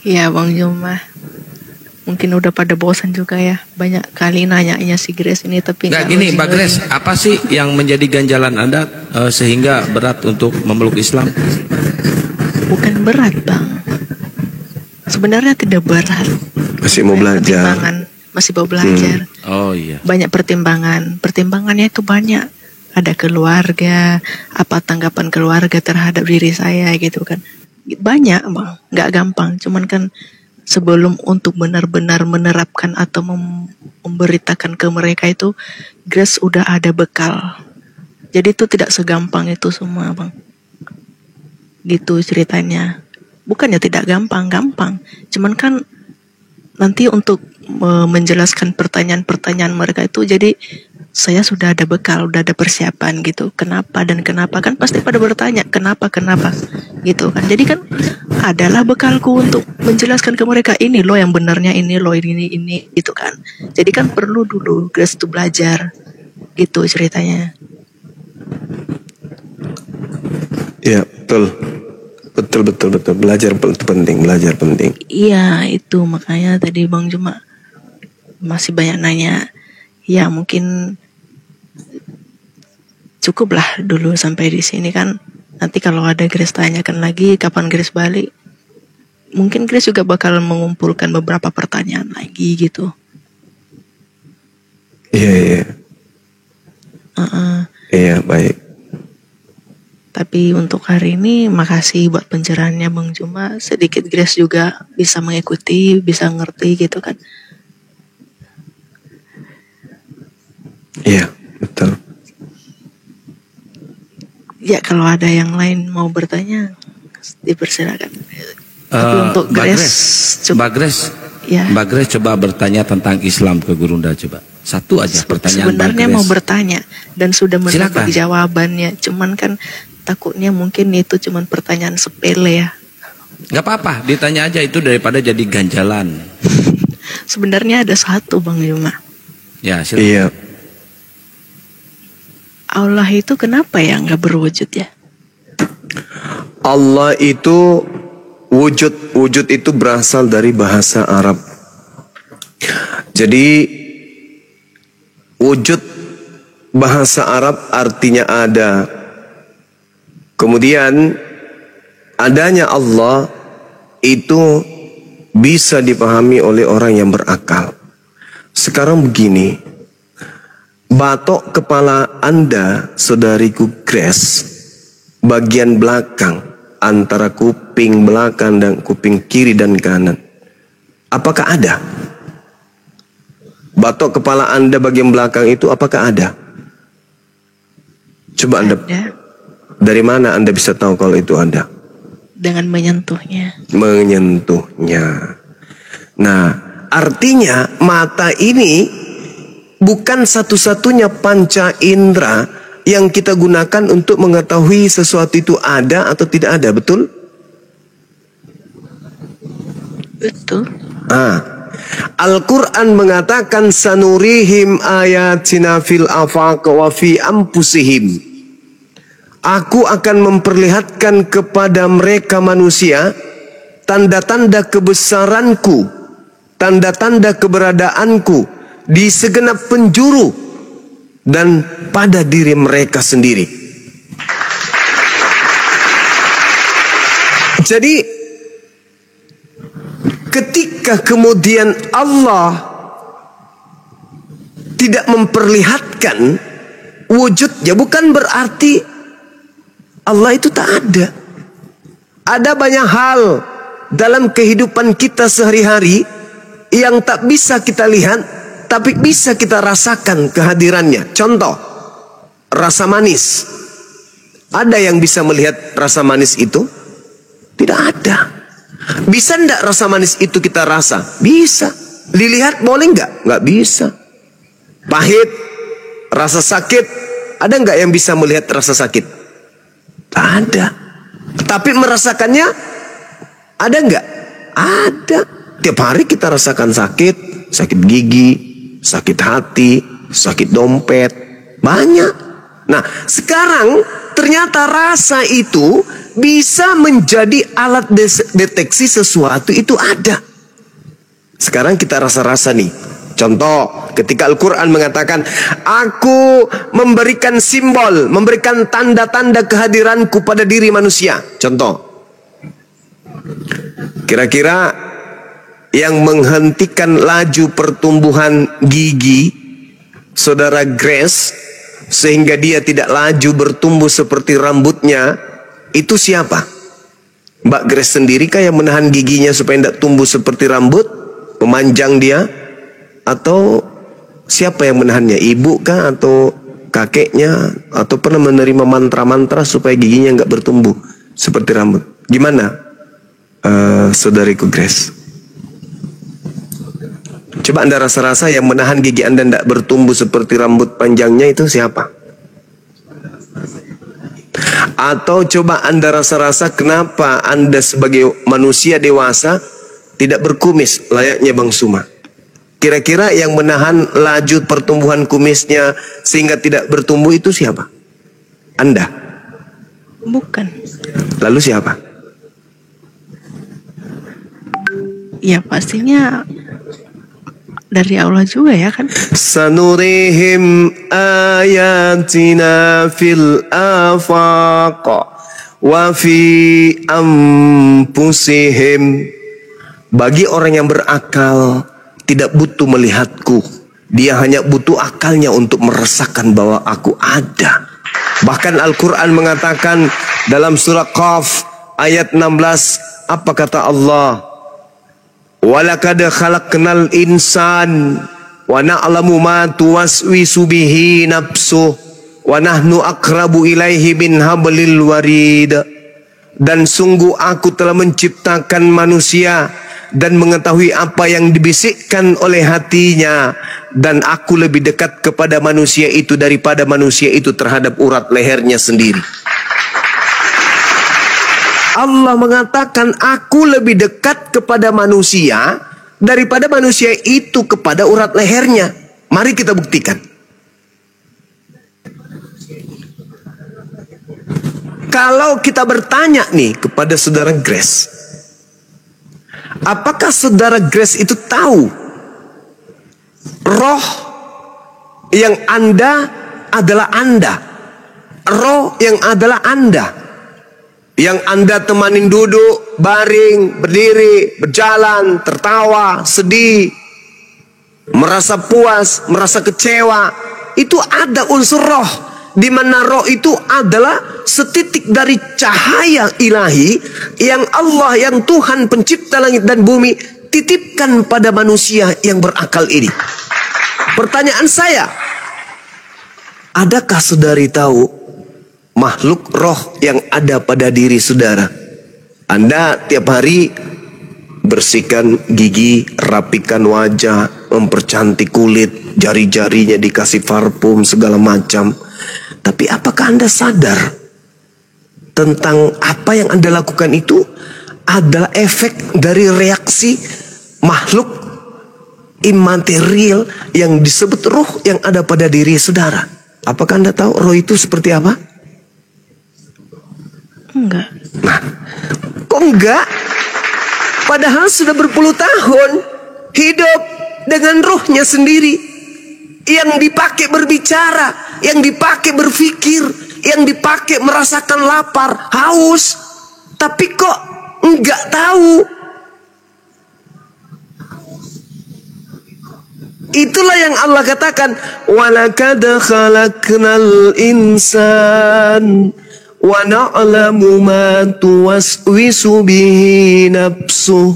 Iya Bang Juma, mungkin udah pada bosan juga ya. Banyak kali nanyanya si Grace ini tapi nggak gini Mbak Grace, apa sih yang menjadi ganjalan Anda sehingga berat untuk memeluk Islam? Bukan berat Bang, sebenarnya tidak berat. Masih mau belajar. Masih mau belajar. Oh iya. Banyak pertimbangannya itu banyak. Ada keluarga, apa tanggapan keluarga terhadap diri saya gitu kan. Banyak Bang, nggak gampang. Cuman kan sebelum untuk benar-benar menerapkan atau memberitakan ke mereka itu, Grace udah ada bekal. Jadi itu tidak segampang itu semua Bang. Gitu ceritanya. Bukannya tidak gampang. Cuman kan nanti untuk menjelaskan pertanyaan-pertanyaan mereka itu, jadi saya sudah ada bekal, udah ada persiapan gitu. Kenapa kan pasti pada bertanya kenapa gitu kan. Jadi kan adalah bekalku untuk menjelaskan ke mereka, ini loh yang benarnya, ini loh ini gitu kan. Jadi kan perlu dulu Grace tuh belajar gitu ceritanya. Ya betul belajar penting. Iya itu makanya tadi Bang Juma masih banyak nanya. Ya mungkin cukuplah dulu sampai di sini kan. Nanti kalau ada Grace tanyakan lagi kapan Grace balik, mungkin Grace juga bakal mengumpulkan beberapa pertanyaan lagi gitu. Iya. Iya baik. Tapi untuk hari ini makasih buat pencerahannya Bang Juma. Sedikit Grace juga bisa mengikuti, bisa ngerti gitu kan. Iya, betul. Ya kalau ada yang lain mau bertanya, dipersilakan. Tapi untuk Mbak Grace coba bertanya tentang Islam ke Gurunda coba. Satu aja pertanyaan. Sebenarnya mau bertanya dan sudah mendapat jawabannya. Cuman kan takutnya mungkin itu cuman pertanyaan sepele ya. Gak apa-apa, ditanya aja itu daripada jadi ganjalan. Sebenarnya ada satu Bang Juma. Ya silakan. Iya. Allah itu kenapa ya nggak berwujud ya? Allah itu wujud itu berasal dari bahasa Arab. Jadi wujud bahasa Arab artinya ada. Kemudian adanya Allah itu bisa dipahami oleh orang yang berakal. Sekarang begini, batok kepala Anda, saudariku Grace, bagian belakang antara kuping belakang dan kuping kiri dan kanan, apakah ada? Batok kepala Anda bagian belakang itu apakah ada? Coba Anda, dari mana Anda bisa tahu kalau itu ada? Dengan menyentuhnya. Nah, artinya mata ini bukan satu-satunya panca indera yang kita gunakan untuk mengetahui sesuatu itu ada atau tidak ada, betul? Betul. Al-Quran mengatakan sanurihim ayatina fil afaq wa fi anfusihim. Aku akan memperlihatkan kepada mereka manusia tanda-tanda kebesaranku, tanda-tanda keberadaanku di segenap penjuru dan pada diri mereka sendiri. Jadi ketika kemudian Allah tidak memperlihatkan wujudnya, bukan berarti Allah itu tak ada. Ada banyak hal dalam kehidupan kita sehari-hari yang tak bisa kita lihat, tapi bisa kita rasakan kehadirannya. Contoh, rasa manis. Ada yang bisa melihat rasa manis itu? Tidak ada. Bisa enggak rasa manis itu kita rasa? Bisa. Dilihat boleh enggak? Enggak bisa. Pahit, rasa sakit, ada enggak yang bisa melihat rasa sakit? Tak ada. Tapi merasakannya ada enggak? Ada. Tiap hari kita rasakan sakit, sakit gigi, sakit hati, sakit dompet, banyak. Nah, sekarang ternyata rasa itu bisa menjadi alat deteksi sesuatu itu ada. Sekarang kita rasa-rasa nih. Contoh, ketika Al-Quran mengatakan, aku memberikan simbol, memberikan tanda-tanda kehadiranku pada diri manusia. Contoh, kira-kira yang menghentikan laju pertumbuhan gigi saudara Grace sehingga dia tidak laju bertumbuh seperti rambutnya, itu siapa? Mbak Grace sendiri kah yang menahan giginya supaya tidak tumbuh seperti rambut, memanjang dia? Atau siapa yang menahannya? Ibu kah atau kakeknya? Atau pernah menerima mantra-mantra supaya giginya nggak bertumbuh seperti rambut? Gimana, saudariku Grace? Coba Anda rasa-rasa yang menahan gigi Anda tidak bertumbuh seperti rambut panjangnya itu siapa? Atau coba Anda rasa-rasa kenapa Anda sebagai manusia dewasa tidak berkumis layaknya Bang Suma? Kira-kira yang menahan laju pertumbuhan kumisnya sehingga tidak bertumbuh itu siapa? Anda? Bukan. Lalu siapa? Ya pastinya dari Allah juga ya kan. Sanurihim ayatina fil afaq wa fi anfusihim. Bagi orang yang berakal tidak butuh melihatku, dia hanya butuh akalnya untuk merasakan bahwa aku ada. Bahkan Al-Quran mengatakan dalam surah Qaf ayat 16, apa kata Allah? Walaqad khalaqnal insan wa na'lamu ma tuwaswisu bihi nafsuh wa nahnu aqrabu ilaihi min hablil warid. Dan sungguh aku telah menciptakan manusia dan mengetahui apa yang dibisikkan oleh hatinya, dan aku lebih dekat kepada manusia itu daripada manusia itu terhadap urat lehernya sendiri. Allah mengatakan aku lebih dekat kepada manusia daripada manusia itu kepada urat lehernya. Mari kita buktikan. Kalau kita bertanya nih kepada saudara Grace, apakah saudara Grace itu tahu roh yang Anda adalah Anda? Roh yang adalah Anda. Yang Anda temanin duduk, baring, berdiri, berjalan, tertawa, sedih, merasa puas, merasa kecewa. Itu ada unsur roh. Di mana roh itu adalah setitik dari cahaya ilahi yang Allah, yang Tuhan pencipta langit dan bumi titipkan pada manusia yang berakal ini. Pertanyaan saya, adakah saudari tahu makhluk roh yang ada pada diri saudara? Anda tiap hari bersihkan gigi, rapikan wajah, mempercantik kulit, jari-jarinya dikasih parfum segala macam. Tapi apakah Anda sadar tentang apa yang Anda lakukan itu adalah efek dari reaksi makhluk imaterial yang disebut roh yang ada pada diri saudara? Apakah Anda tahu roh itu seperti apa? Enggak. Nah, kok enggak? Padahal sudah berpuluh tahun hidup dengan rohnya sendiri, yang dipakai berbicara, yang dipakai berpikir, yang dipakai merasakan lapar, haus, tapi kok enggak tahu. Itulah yang Allah katakan, walaqad khalaqnal insan wa na'lamu ma tuwaswisu bihi nafsuh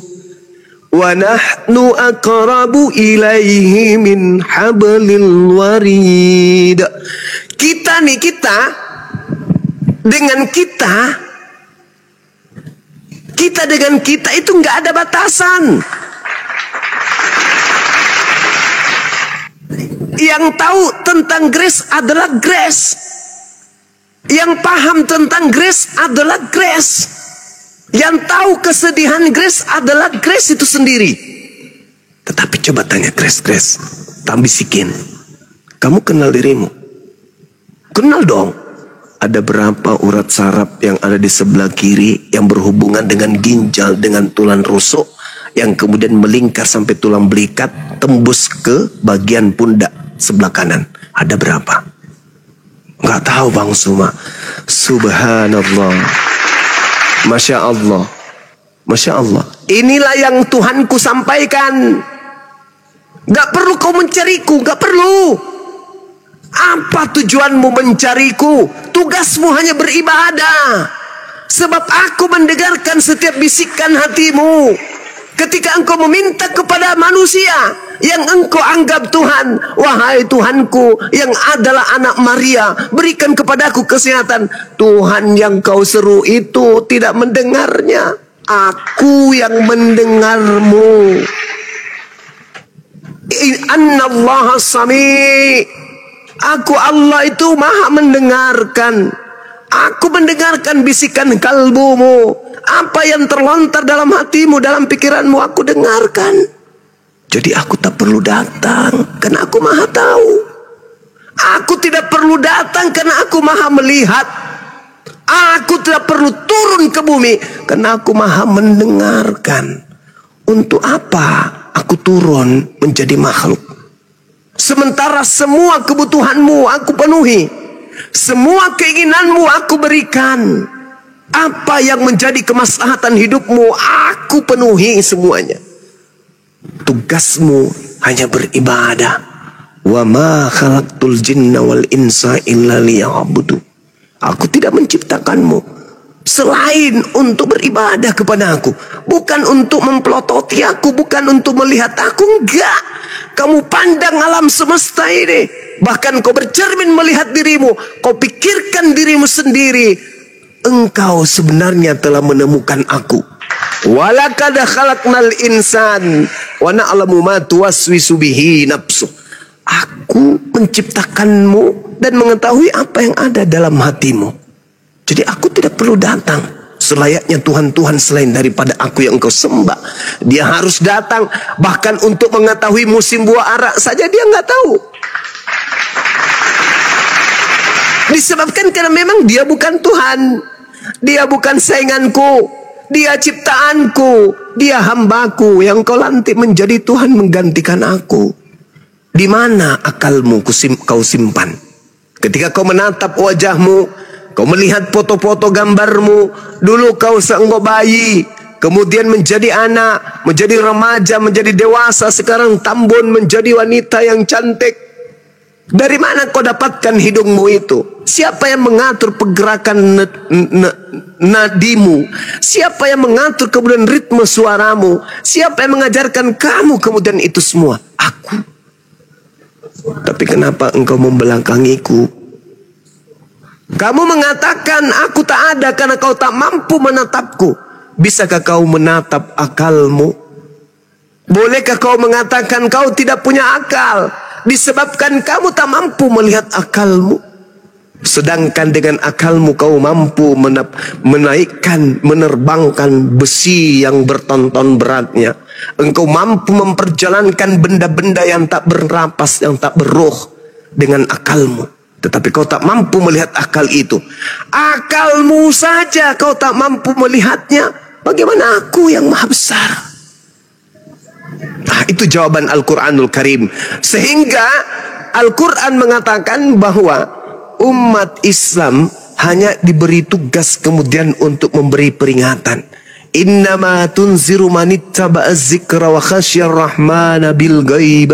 wa nahnu aqrabu ilaihi min hablil warid. Kita nih, kita dengan kita dengan kita itu nggak ada batasan. Yang tahu tentang Grace adalah Grace. Yang paham tentang Grace adalah Grace. Yang tahu kesedihan Grace adalah Grace itu sendiri. Tetapi coba tanya Grace, tak bisikin, kamu kenal dirimu? Kenal dong. ada berapa urat saraf yang ada di sebelah kiri yang berhubungan dengan ginjal dengan tulang rusuk yang kemudian melingkar sampai tulang belikat tembus ke bagian pundak sebelah kanan. Ada berapa? Nggak tahu Bang Suma. Subhanallah. Masya Allah. Masya Allah. Inilah yang Tuhanku sampaikan. Gak perlu kau mencariku, gak perlu. Apa tujuanmu mencariku? Tugasmu hanya beribadah. Sebab aku mendengarkan setiap bisikan hatimu. Ketika engkau meminta kepada manusia yang engkau anggap Tuhan, wahai Tuhanku yang adalah anak Maria, berikan kepadaku kesehatan. Tuhan yang kau seru itu tidak mendengarnya. Aku yang mendengarmu. Annallaha sami. Aku Allah itu maha mendengarkan. Aku mendengarkan bisikan kalbumu. Apa yang terlontar dalam hatimu, dalam pikiranmu, aku dengarkan. Jadi aku tak perlu datang karena aku maha tahu. Aku tidak perlu datang karena aku maha melihat. Aku tidak perlu turun ke bumi karena aku maha mendengarkan. Untuk apa aku turun menjadi makhluk? Sementara semua kebutuhanmu aku penuhi. Semua keinginanmu aku berikan. Apa yang menjadi kemaslahatan hidupmu aku penuhi semuanya. Tugasmu hanya beribadah. Wa ma khalaqtul jinna wal insa illa liya'budu. Aku tidak menciptakanmu selain untuk beribadah kepada aku. Bukan untuk mempelototi aku, bukan untuk melihat aku, enggak. Kamu pandang alam semesta ini, bahkan kau bercermin melihat dirimu, kau pikirkan dirimu sendiri. Engkau sebenarnya telah menemukan aku. Walaqad khalaqnal insan wa na'lamu ma tuwaswisu bihi nafsuh. Aku menciptakanmu dan mengetahui apa yang ada dalam hatimu. Jadi aku tidak perlu datang. Selayaknya Tuhan-Tuhan selain daripada aku yang engkau sembah. Dia harus datang. Bahkan untuk mengetahui musim buah arak saja dia nggak tahu. Disebabkan karena memang dia bukan Tuhan. Dia bukan sainganku. Dia ciptaanku. Dia hambaku yang kau lantik menjadi Tuhan menggantikan aku. Di mana akalmu kau simpan? Ketika kau menatap wajahmu, kau melihat foto-foto gambarmu. Dulu kau seenggo bayi, kemudian menjadi anak, menjadi remaja, menjadi dewasa. Sekarang tambun menjadi wanita yang cantik. Dari mana kau dapatkan hidungmu itu? Siapa yang mengatur pergerakan nadimu? Siapa yang mengatur kemudian ritme suaramu? Siapa yang mengajarkan kamu kemudian itu semua? Aku. Tapi kenapa engkau membelakangiku? Kamu mengatakan aku tak ada karena kau tak mampu menatapku. Bisakah kau menatap akalmu? Bolehkah kau mengatakan kau tidak punya akal disebabkan kamu tak mampu melihat akalmu? Sedangkan dengan akalmu kau mampu menaikkan, menerbangkan besi yang bertonton beratnya. Engkau mampu memperjalankan benda-benda yang tak bernapas, yang tak berruh dengan akalmu. Tetapi kau tak mampu melihat akal itu. Akalmu saja kau tak mampu melihatnya. Bagaimana aku yang maha besar? Nah, itu jawaban Al-Quranul Karim. Sehingga Al-Quran mengatakan bahwa umat Islam hanya diberi tugas kemudian untuk memberi peringatan. Innama tunziru manittaba'a dzikra wa khasyar rahmana bil ghaib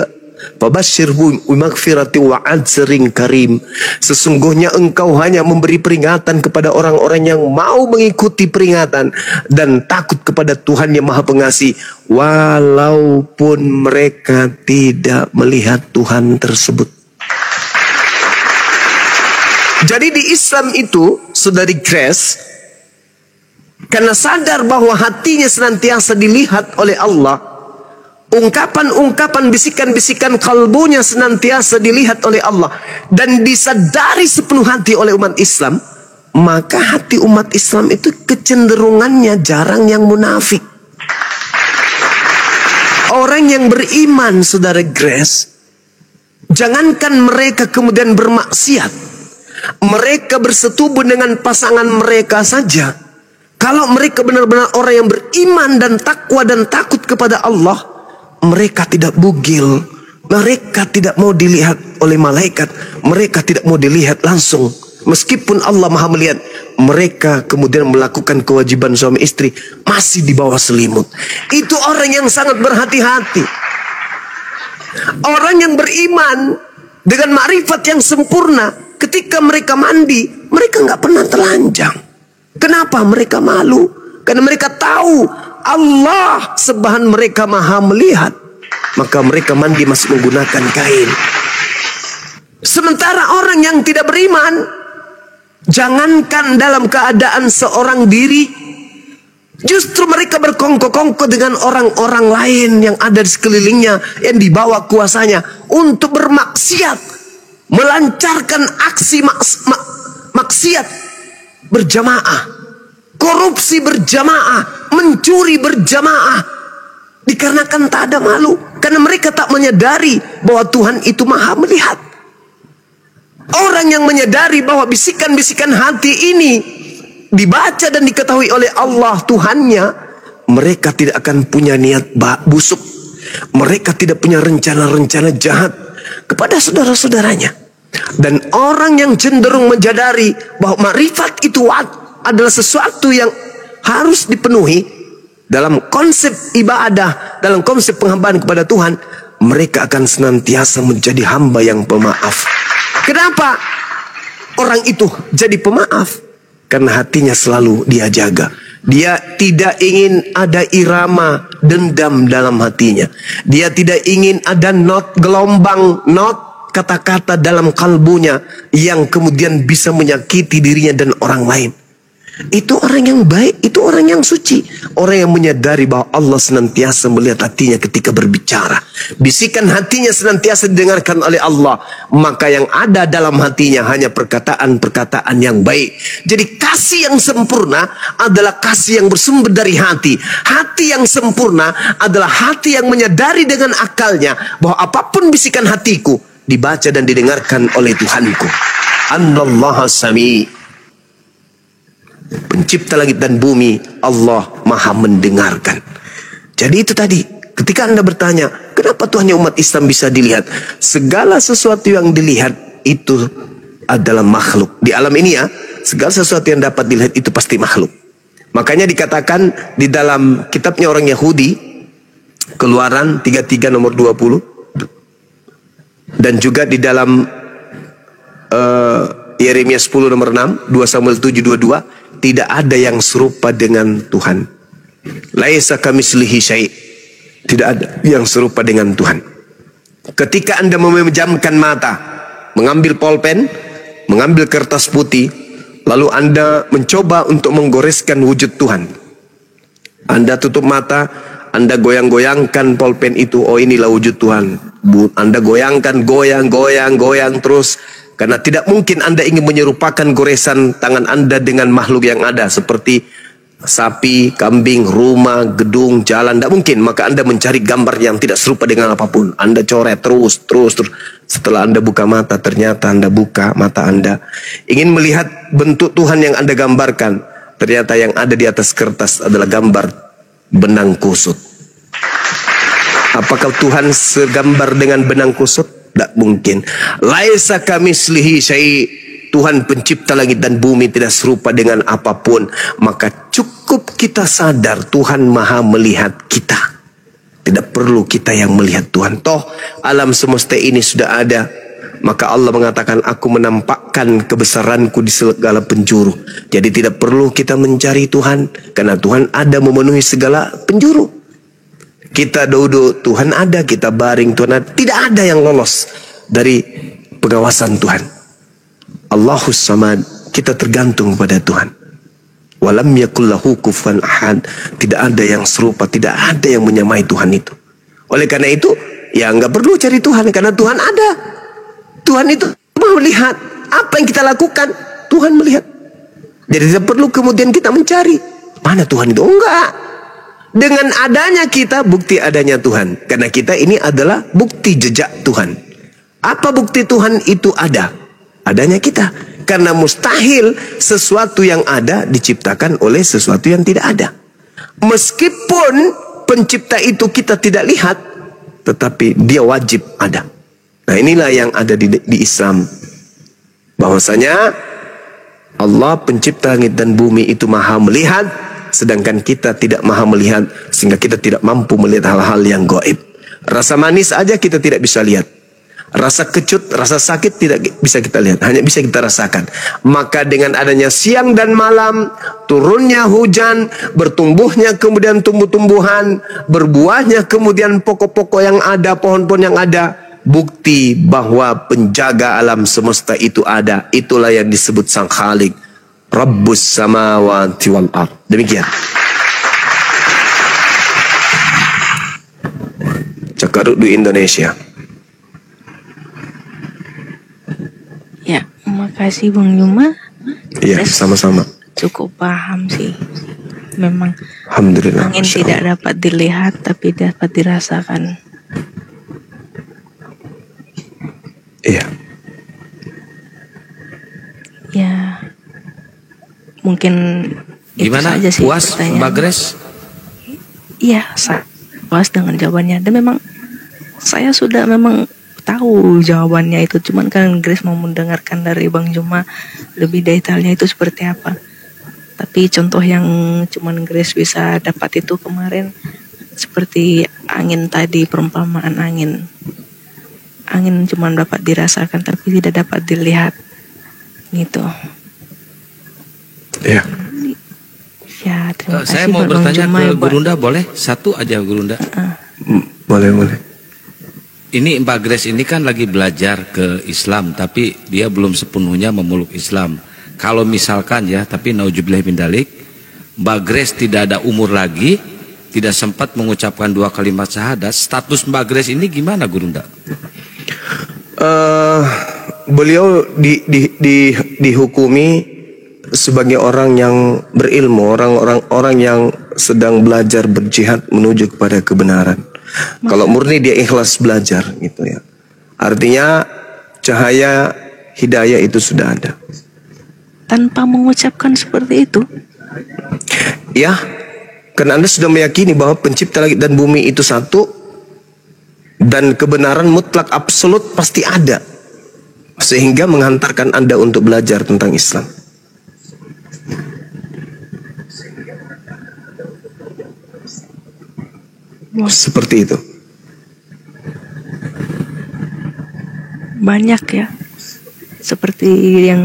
fabashshirhu bimaghfirati wa ajrin karim. Sesungguhnya engkau hanya memberi peringatan kepada orang-orang yang mau mengikuti peringatan dan takut kepada Tuhan yang Maha Pengasih walaupun mereka tidak melihat Tuhan tersebut. Jadi di Islam itu, saudari Grace, karena sadar bahwa hatinya senantiasa dilihat oleh Allah, ungkapan-ungkapan, bisikan-bisikan kalbunya senantiasa dilihat oleh Allah, dan disadari sepenuh hati oleh umat Islam, maka hati umat Islam itu kecenderungannya jarang yang munafik. Orang yang beriman, saudara Grace, jangankan mereka kemudian bermaksiat, Mereka bersetubuh dengan pasangan mereka saja. Kalau mereka benar-benar orang yang beriman dan takwa dan takut kepada Allah, mereka tidak bugil. Mereka tidak mau dilihat oleh malaikat. Mereka tidak mau dilihat langsung. Meskipun Allah Maha melihat, mereka kemudian melakukan kewajiban suami istri masih di bawah selimut. Itu orang yang sangat berhati-hati. Orang yang beriman dengan makrifat yang sempurna, ketika mereka mandi, mereka nggak pernah telanjang. Kenapa? Mereka malu. Karena mereka tahu Allah Subhanahu mereka Maha melihat. Maka mereka mandi masih menggunakan kain. Sementara orang yang tidak beriman, jangankan dalam keadaan seorang diri, justru mereka berkongko-kongko dengan orang-orang lain yang ada di sekelilingnya, yang dibawa kuasanya untuk bermaksiat, melancarkan aksi maksiat berjamaah, korupsi berjamaah, mencuri berjamaah, dikarenakan tak ada malu, karena mereka tak menyadari bahwa Tuhan itu Maha melihat. Orang yang menyadari bahwa bisikan-bisikan hati ini dibaca dan diketahui oleh Allah Tuhannya, mereka tidak akan punya niat busuk. Mereka tidak punya rencana-rencana jahat kepada saudara-saudaranya. Dan orang yang cenderung menyadari bahwa makrifat itu adalah sesuatu yang harus dipenuhi dalam konsep ibadah, dalam konsep penghambaan kepada Tuhan, mereka akan senantiasa menjadi hamba yang pemaaf. Kenapa orang itu jadi pemaaf? Karena hatinya selalu dia jaga. Dia tidak ingin ada irama dendam dalam hatinya. Dia tidak ingin ada gelombang kata-kata dalam kalbunya yang kemudian bisa menyakiti dirinya dan orang lain. Itu orang yang baik, itu orang yang suci. Orang yang menyadari bahwa Allah senantiasa melihat hatinya ketika berbicara. Bisikan hatinya senantiasa didengarkan oleh Allah. Maka yang ada dalam hatinya hanya perkataan-perkataan yang baik. Jadi kasih yang sempurna adalah kasih yang bersumber dari hati. Hati yang sempurna adalah hati yang menyadari dengan akalnya bahwa apapun bisikan hatiku dibaca dan didengarkan oleh Tuhanku. Anallaha sami'. Pencipta langit dan bumi, Allah Maha mendengarkan. Jadi itu tadi, ketika Anda bertanya, kenapa Tuhannya umat Islam bisa dilihat? Segala sesuatu yang dilihat itu adalah makhluk. Di alam ini ya, segala sesuatu yang dapat dilihat itu pasti makhluk. Makanya dikatakan di dalam kitabnya orang Yahudi, Keluaran 33 nomor 20, dan juga di dalam Yeremia 10 nomor 6, 2 Samuel 7 22, tidak ada yang serupa dengan Tuhan. Laisa kamitslihi syai'. Tidak ada yang serupa dengan Tuhan. Ketika Anda memejamkan mata, mengambil pulpen, mengambil kertas putih, lalu Anda mencoba untuk menggoreskan wujud Tuhan. Anda tutup mata, Anda goyang-goyangkan pulpen itu, oh inilah wujud Tuhan. Anda goyangkan, goyang terus. Karena tidak mungkin Anda ingin menyerupakan goresan tangan Anda dengan makhluk yang ada. Seperti sapi, kambing, rumah, gedung, jalan. Tidak mungkin. Maka Anda mencari gambar yang tidak serupa dengan apapun. Anda coret terus. Setelah Anda buka mata, ternyata Anda buka mata Anda. Ingin melihat bentuk Tuhan yang Anda gambarkan. Ternyata yang ada di atas kertas adalah gambar benang kusut. Apakah Tuhan segambar dengan benang kusut? Tidak mungkin. Laisa kamitslihi syai'. Tuhan pencipta langit dan bumi tidak serupa dengan apapun. Maka cukup kita sadar Tuhan Maha melihat kita. Tidak perlu kita yang melihat Tuhan. Toh alam semesta ini sudah ada. Maka Allah mengatakan, aku menampakkan kebesaranku di segala penjuru. Jadi tidak perlu kita mencari Tuhan. Karena Tuhan ada memenuhi segala penjuru. Kita duduk, Tuhan ada. Kita baring, Tuhan ada. Tidak ada yang lolos dari pengawasan Tuhan. Allahus samad. Kita tergantung pada Tuhan. Walam yakul lahu kufuwan ahad. Tidak ada yang serupa, tidak ada yang menyamai Tuhan itu. Oleh karena itu, ya nggak perlu cari Tuhan. Karena Tuhan ada. Tuhan itu mau melihat. Apa yang kita lakukan, Tuhan melihat. Jadi tidak perlu kemudian kita mencari. Mana Tuhan itu? Enggak. Dengan adanya kita, bukti adanya Tuhan. Karena kita ini adalah bukti jejak Tuhan. Apa bukti Tuhan itu ada? Adanya kita. Karena mustahil sesuatu yang ada diciptakan oleh sesuatu yang tidak ada. Meskipun pencipta itu kita tidak lihat, tetapi dia wajib ada. Nah, inilah yang ada di Islam. Bahwasanya Allah pencipta langit dan bumi itu maha melihat, sedangkan kita tidak maha melihat, sehingga kita tidak mampu melihat hal-hal yang gaib. Rasa manis aja kita tidak bisa lihat. Rasa kecut, rasa sakit tidak bisa kita lihat, hanya bisa kita rasakan. Maka dengan adanya siang dan malam, turunnya hujan, bertumbuhnya kemudian tumbuh-tumbuhan, berbuahnya kemudian pokok-pokok yang ada, pohon-pohon yang ada, bukti bahwa penjaga alam semesta itu ada. Itulah yang disebut Sang Khalik, Rabbus samawati wal ard. Demikian. Cakaruk di Indonesia. Ya, makasih Bang Juma. Iya, sama-sama. Cukup paham sih. Memang Alhamdulillah. angin tidak dapat dilihat tapi dapat dirasakan. Iya. Ya, mungkin Gimana? itu saja sih Puas, pertanyaan. Mbak Grace? Iya, puas dengan jawabannya. Dan memang saya sudah memang tahu jawabannya itu, cuman kan Grace mau mendengarkan dari Bang Juma lebih detailnya itu seperti apa. Tapi contoh yang cuman Grace bisa dapat itu kemarin seperti angin tadi, perumpamaan angin. Angin cuman dapat dirasakan tapi tidak dapat dilihat. Gitu. Iya. Ya, terima kasih Saya mau Bang bertanya Juma, ke ya, Pak. Gurunda, boleh? Satu aja Gurunda. Boleh. Ini Mbak Grace ini kan lagi belajar ke Islam, tapi dia belum sepenuhnya memeluk Islam. Kalau misalkan ya, tapi nauzubillah min dzalik, Mbak Grace tidak ada umur lagi, tidak sempat mengucapkan 2 kalimat syahadat, status Mbak Grace ini gimana Gurunda? Beliau dihukumi sebagai orang yang berilmu, orang yang sedang belajar berjihad menuju kepada kebenaran. Kalau murni dia ikhlas belajar gitu ya. Artinya cahaya hidayah itu sudah ada. Tanpa mengucapkan seperti itu? Ya, karena Anda sudah meyakini bahwa pencipta langit dan bumi itu satu, dan kebenaran mutlak absolut pasti ada, sehingga menghantarkan Anda untuk belajar tentang Islam. Seperti itu. Banyak ya. Seperti yang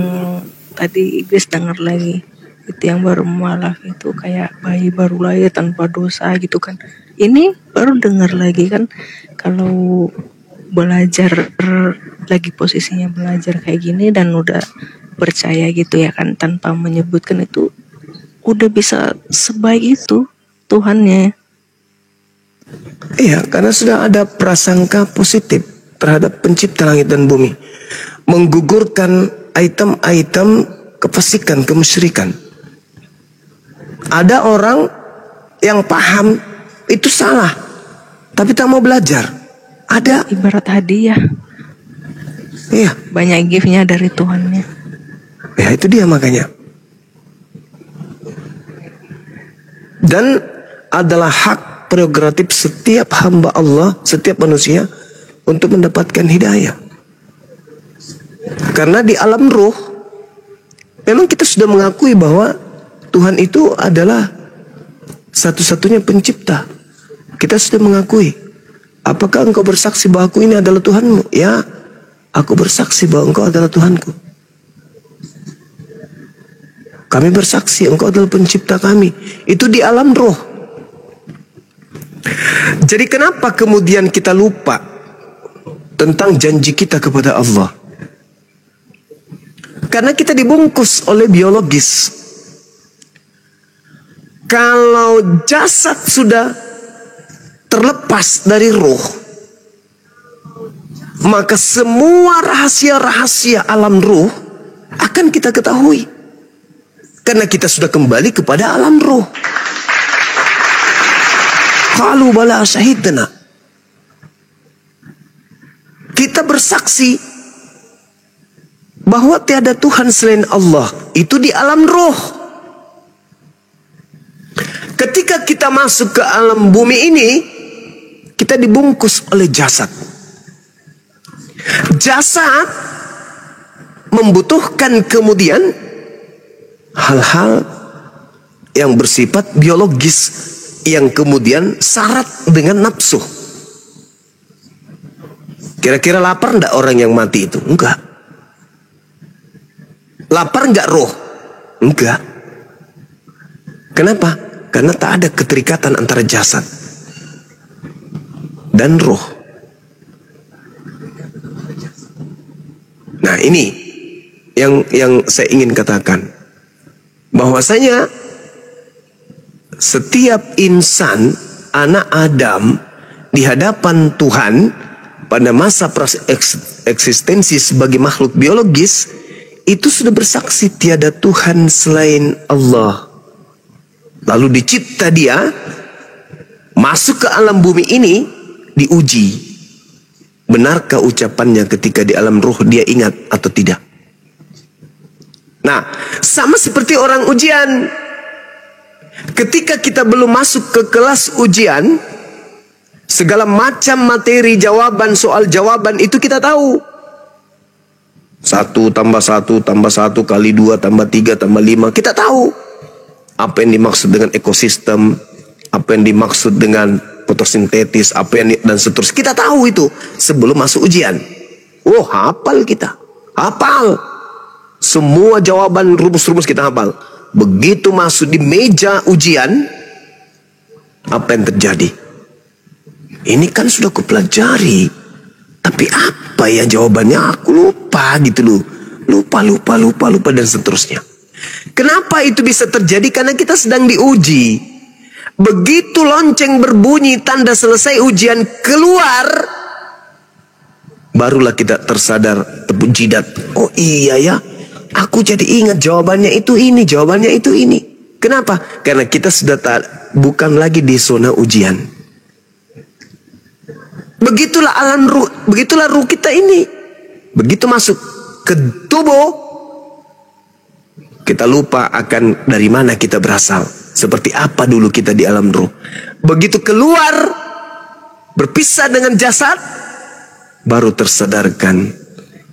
tadi Grace dengar lagi. Itu yang baru mualaf itu kayak bayi baru lahir tanpa dosa gitu kan. Ini baru dengar lagi kan, kalau belajar lagi posisinya belajar kayak gini dan udah percaya gitu ya kan, tanpa menyebutkan itu udah bisa sebaik itu Tuhannya. Iya, karena sudah ada prasangka positif terhadap pencipta langit dan bumi, menggugurkan item-item kefasikan, kemusyrikan. Ada orang yang paham itu salah, tapi tak mau belajar. Ada. Ibarat hadiah. Iya. Banyak gift-nya dari Tuhannya. Ya itu dia makanya. Dan adalah hak prerogatif setiap hamba Allah, setiap manusia untuk mendapatkan hidayah. Karena di alam ruh memang kita sudah mengakui bahwa Tuhan itu adalah satu-satunya pencipta. Kita sudah mengakui. Apakah engkau bersaksi bahwa aku ini adalah Tuhanmu? Ya, aku bersaksi bahwa engkau adalah Tuhanku. Kami bersaksi engkau adalah pencipta kami. Itu di alam roh. Jadi kenapa kemudian kita lupa tentang janji kita kepada Allah? Karena kita dibungkus oleh biologis. Kalau jasad sudah terlepas dari roh, maka semua rahasia-rahasia alam roh akan kita ketahui. Karena kita sudah kembali kepada alam roh. Qalu bala syahidna. Kita bersaksi bahwa tiada Tuhan selain Allah, itu di alam roh. Ketika kita masuk ke alam bumi ini, kita dibungkus oleh jasad. Jasad membutuhkan kemudian hal-hal yang bersifat biologis, yang kemudian syarat dengan nafsu. Kira-kira lapar enggak orang yang mati itu? Enggak. Lapar enggak roh? Enggak. Kenapa? Karena tak ada keterikatan antara jasad dan roh. Nah, ini yang saya ingin katakan, bahwasanya setiap insan, anak Adam, di hadapan Tuhan pada masa eksistensi sebagai makhluk biologis, itu sudah bersaksi tiada Tuhan selain Allah. Lalu dicipta dia, masuk ke alam bumi ini, diuji. Benarkah ucapannya ketika di alam ruh dia ingat atau tidak? Nah, sama seperti orang ujian. Ketika kita belum masuk ke kelas ujian, segala macam materi jawaban, soal jawaban itu kita tahu. 1 tambah 1 tambah 1 kali 2 tambah 3 tambah 5. Kita tahu apa yang dimaksud dengan ekosistem, apa yang dimaksud dengan fotosintetis, apa yang dan seterusnya. Kita tahu itu sebelum masuk ujian. Oh, hafal kita. Hafal. Semua jawaban, rumus-rumus kita hafal. Begitu masuk di meja ujian, apa yang terjadi? Ini kan sudah kupelajari, tapi apa ya jawabannya? Aku lupa gitu loh. Lupa dan seterusnya. Kenapa itu bisa terjadi? Karena kita sedang diuji. Begitu lonceng berbunyi, tanda selesai ujian keluar, barulah kita tersadar, tepuk jidat. Oh iya ya, aku jadi ingat jawabannya itu ini, jawabannya itu ini. Kenapa? Karena kita sudah bukan lagi di zona ujian. Begitulah alam ruh, begitulah ruh kita ini. Begitu masuk ke tubuh, kita lupa akan dari mana kita berasal. Seperti apa dulu kita di alam ruh. Begitu keluar, berpisah dengan jasad, baru tersadarkan.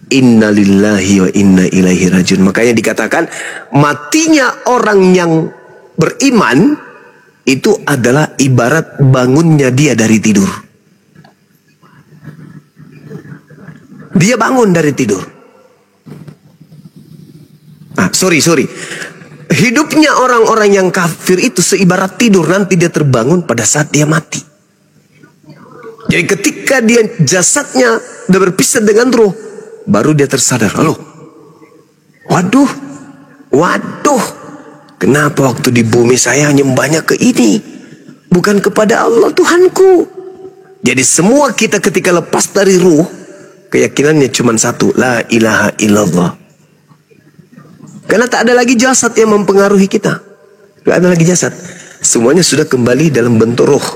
Inna lillahi wa inna ilaihi rajiun. Makanya dikatakan, matinya orang yang beriman, itu adalah ibarat bangunnya dia dari tidur. Dia bangun dari tidur. Sorry. Hidupnya orang-orang yang kafir itu seibarat tidur, nanti dia terbangun pada saat dia mati. Jadi ketika dia jasadnya sudah berpisah dengan roh, baru dia tersadar. Waduh, kenapa waktu di bumi saya nyembahnya ke ini, bukan kepada Allah Tuhanku. Jadi semua kita ketika lepas dari ruh, keyakinannya cuma satu, la ilaha illallah. Karena tak ada lagi jasad yang mempengaruhi kita. Tidak ada lagi jasad. Semuanya sudah kembali dalam bentuk roh.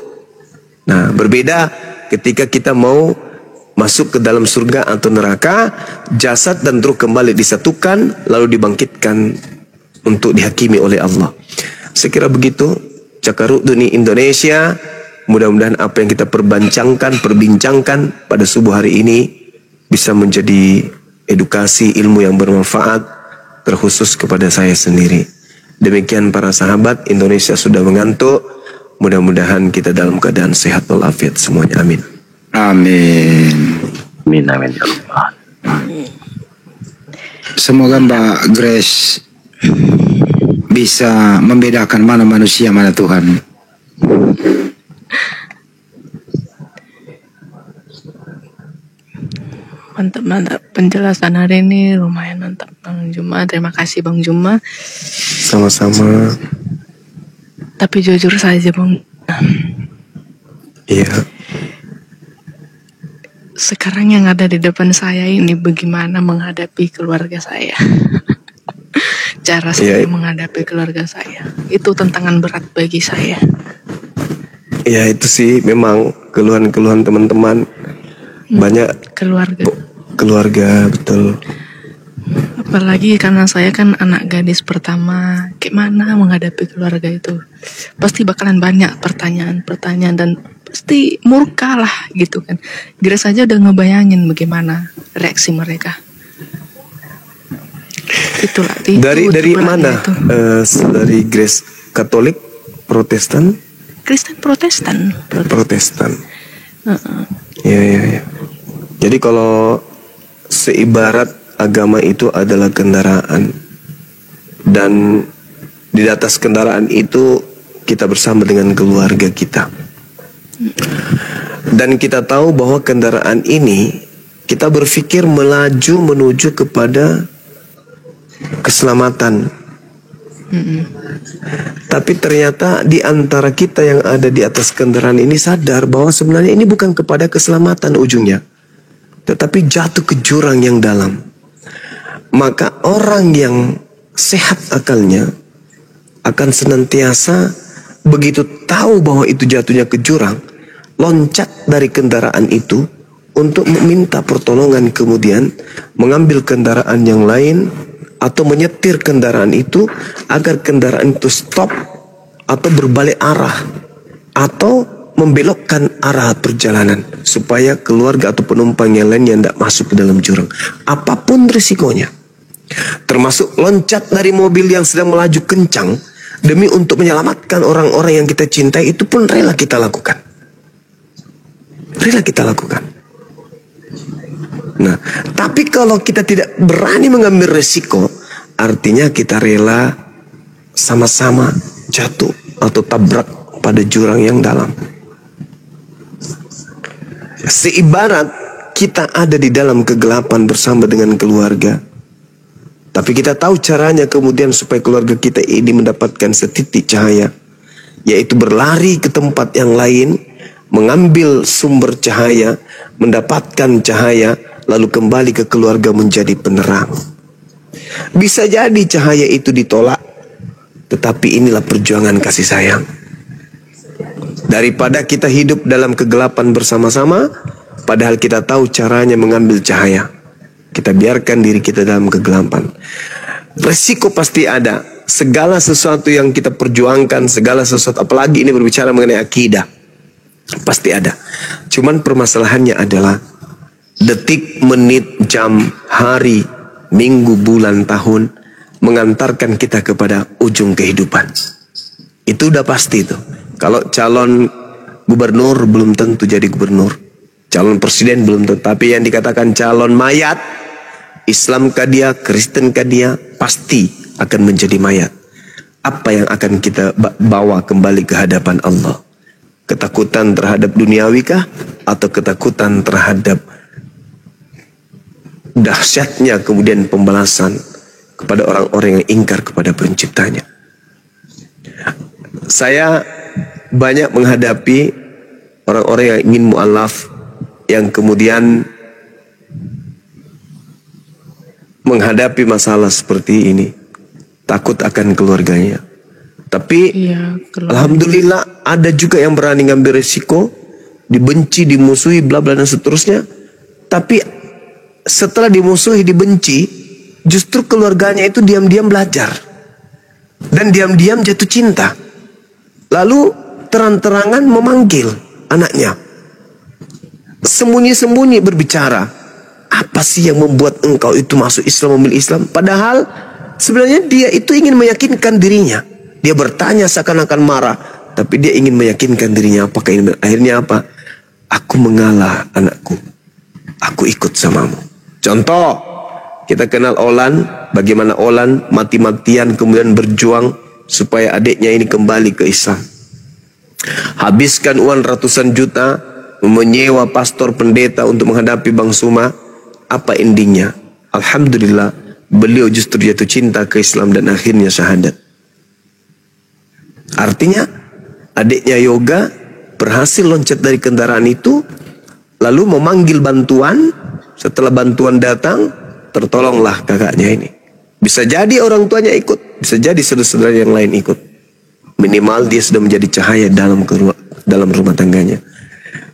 Nah, berbeda ketika kita mau masuk ke dalam surga atau neraka, jasad dan ruh kembali disatukan, lalu dibangkitkan untuk dihakimi oleh Allah. Saya kira begitu. Cakaruduni Indonesia. Mudah-mudahan apa yang kita perbincangkan pada subuh hari ini bisa menjadi edukasi ilmu yang bermanfaat, terkhusus kepada saya sendiri. Demikian para sahabat, Indonesia sudah mengantuk. Mudah-mudahan kita dalam keadaan sehat walafiat semuanya. Amin. Amin. Amin ya Allah. Semoga Mbak Grace bisa membedakan mana manusia, mana Tuhan. Mantap penjelasan hari ini, lumayan mantap Bang Juma. Terima kasih Bang Juma. Sama-sama. Tapi jujur saja Bang, iya, sekarang yang ada di depan saya ini bagaimana menghadapi keluarga saya. Cara saya menghadapi keluarga saya, itu tantangan berat bagi saya. Ya itu sih memang keluhan-keluhan teman-teman. Banyak keluarga betul. Apalagi karena saya kan anak gadis pertama, gimana menghadapi keluarga itu? Pasti bakalan banyak pertanyaan-pertanyaan dan pasti murka lah gitu kan. Grace saja udah ngebayangin bagaimana reaksi mereka. Itulah itu. Dari mana? Dari Grace Katolik, Protestan? Kristen Protestan. Protestan. Ya. Jadi kalau seibarat agama itu adalah kendaraan, dan di atas kendaraan itu kita bersama dengan keluarga kita, dan kita tahu bahwa kendaraan ini kita berpikir melaju menuju kepada keselamatan. Tapi ternyata di antara kita yang ada di atas kendaraan ini sadar bahwa sebenarnya ini bukan kepada keselamatan ujungnya, tetapi jatuh ke jurang yang dalam. Maka orang yang sehat akalnya akan senantiasa begitu tahu bahwa itu jatuhnya ke jurang, loncat dari kendaraan itu untuk meminta pertolongan, kemudian mengambil kendaraan yang lain atau menyetir kendaraan itu agar kendaraan itu stop atau berbalik arah atau membelokkan arah perjalanan supaya keluarga atau penumpang yang lain yang tidak masuk ke dalam jurang, apapun risikonya. Termasuk loncat dari mobil yang sedang melaju kencang demi untuk menyelamatkan orang-orang yang kita cintai, itu pun rela kita lakukan. Rela kita lakukan. Nah, tapi kalau kita tidak berani mengambil resiko, artinya kita rela sama-sama jatuh atau tabrak pada jurang yang dalam. Seibarat kita ada di dalam kegelapan bersama dengan keluarga, tapi kita tahu caranya kemudian supaya keluarga kita ini mendapatkan setitik cahaya, yaitu berlari ke tempat yang lain, mengambil sumber cahaya, mendapatkan cahaya, lalu kembali ke keluarga menjadi penerang. Bisa jadi cahaya itu ditolak, tetapi inilah perjuangan kasih sayang. Daripada kita hidup dalam kegelapan bersama-sama, padahal kita tahu caranya mengambil cahaya, kita biarkan diri kita dalam kegelapan. Resiko pasti ada. Segala sesuatu yang kita perjuangkan, segala sesuatu, apalagi ini berbicara mengenai akidah, pasti ada. Cuman permasalahannya adalah detik, menit, jam, hari, minggu, bulan, tahun mengantarkan kita kepada ujung kehidupan. Itu udah pasti tuh. Kalau calon gubernur belum tentu jadi gubernur, calon presiden belum tentu, tapi yang dikatakan calon mayat, Islam kah dia, Kristen kah dia, pasti akan menjadi mayat. Apa yang akan kita bawa kembali ke hadapan Allah? Ketakutan terhadap duniawi kah, atau ketakutan terhadap dahsyatnya kemudian pembalasan kepada orang-orang yang ingkar kepada penciptanya? Saya banyak menghadapi orang-orang yang ingin mu'alaf, yang kemudian menghadapi masalah seperti ini, takut akan keluarganya. Tapi alhamdulillah ada juga yang berani ngambil resiko, dibenci, dimusuhi, bla bla dan seterusnya. Tapi setelah dimusuhi, dibenci, justru keluarganya itu diam-diam belajar dan diam-diam jatuh cinta, lalu terang-terangan memanggil anaknya, sembunyi-sembunyi berbicara, apa sih yang membuat engkau itu masuk Islam, memilih Islam? Padahal sebenarnya dia itu ingin meyakinkan dirinya. Dia bertanya seakan-akan marah, tapi dia ingin meyakinkan dirinya. Apakah ini akhirnya apa? Aku mengalah anakku, aku ikut samamu. Contoh, kita kenal Olan, bagaimana Olan mati-matian kemudian berjuang supaya adiknya ini kembali ke Islam. Habiskan uang ratusan juta, menyewa pastor pendeta untuk menghadapi Bang Suma. Apa endingnya? Alhamdulillah, beliau justru jatuh cinta ke Islam dan akhirnya syahadat. Artinya adiknya Yoga berhasil loncat dari kendaraan itu, lalu memanggil bantuan. Setelah bantuan datang, tertolonglah kakaknya ini. Bisa jadi orang tuanya ikut, bisa jadi saudara-saudara yang lain ikut. Minimal dia sudah menjadi cahaya dalam rumah tangganya.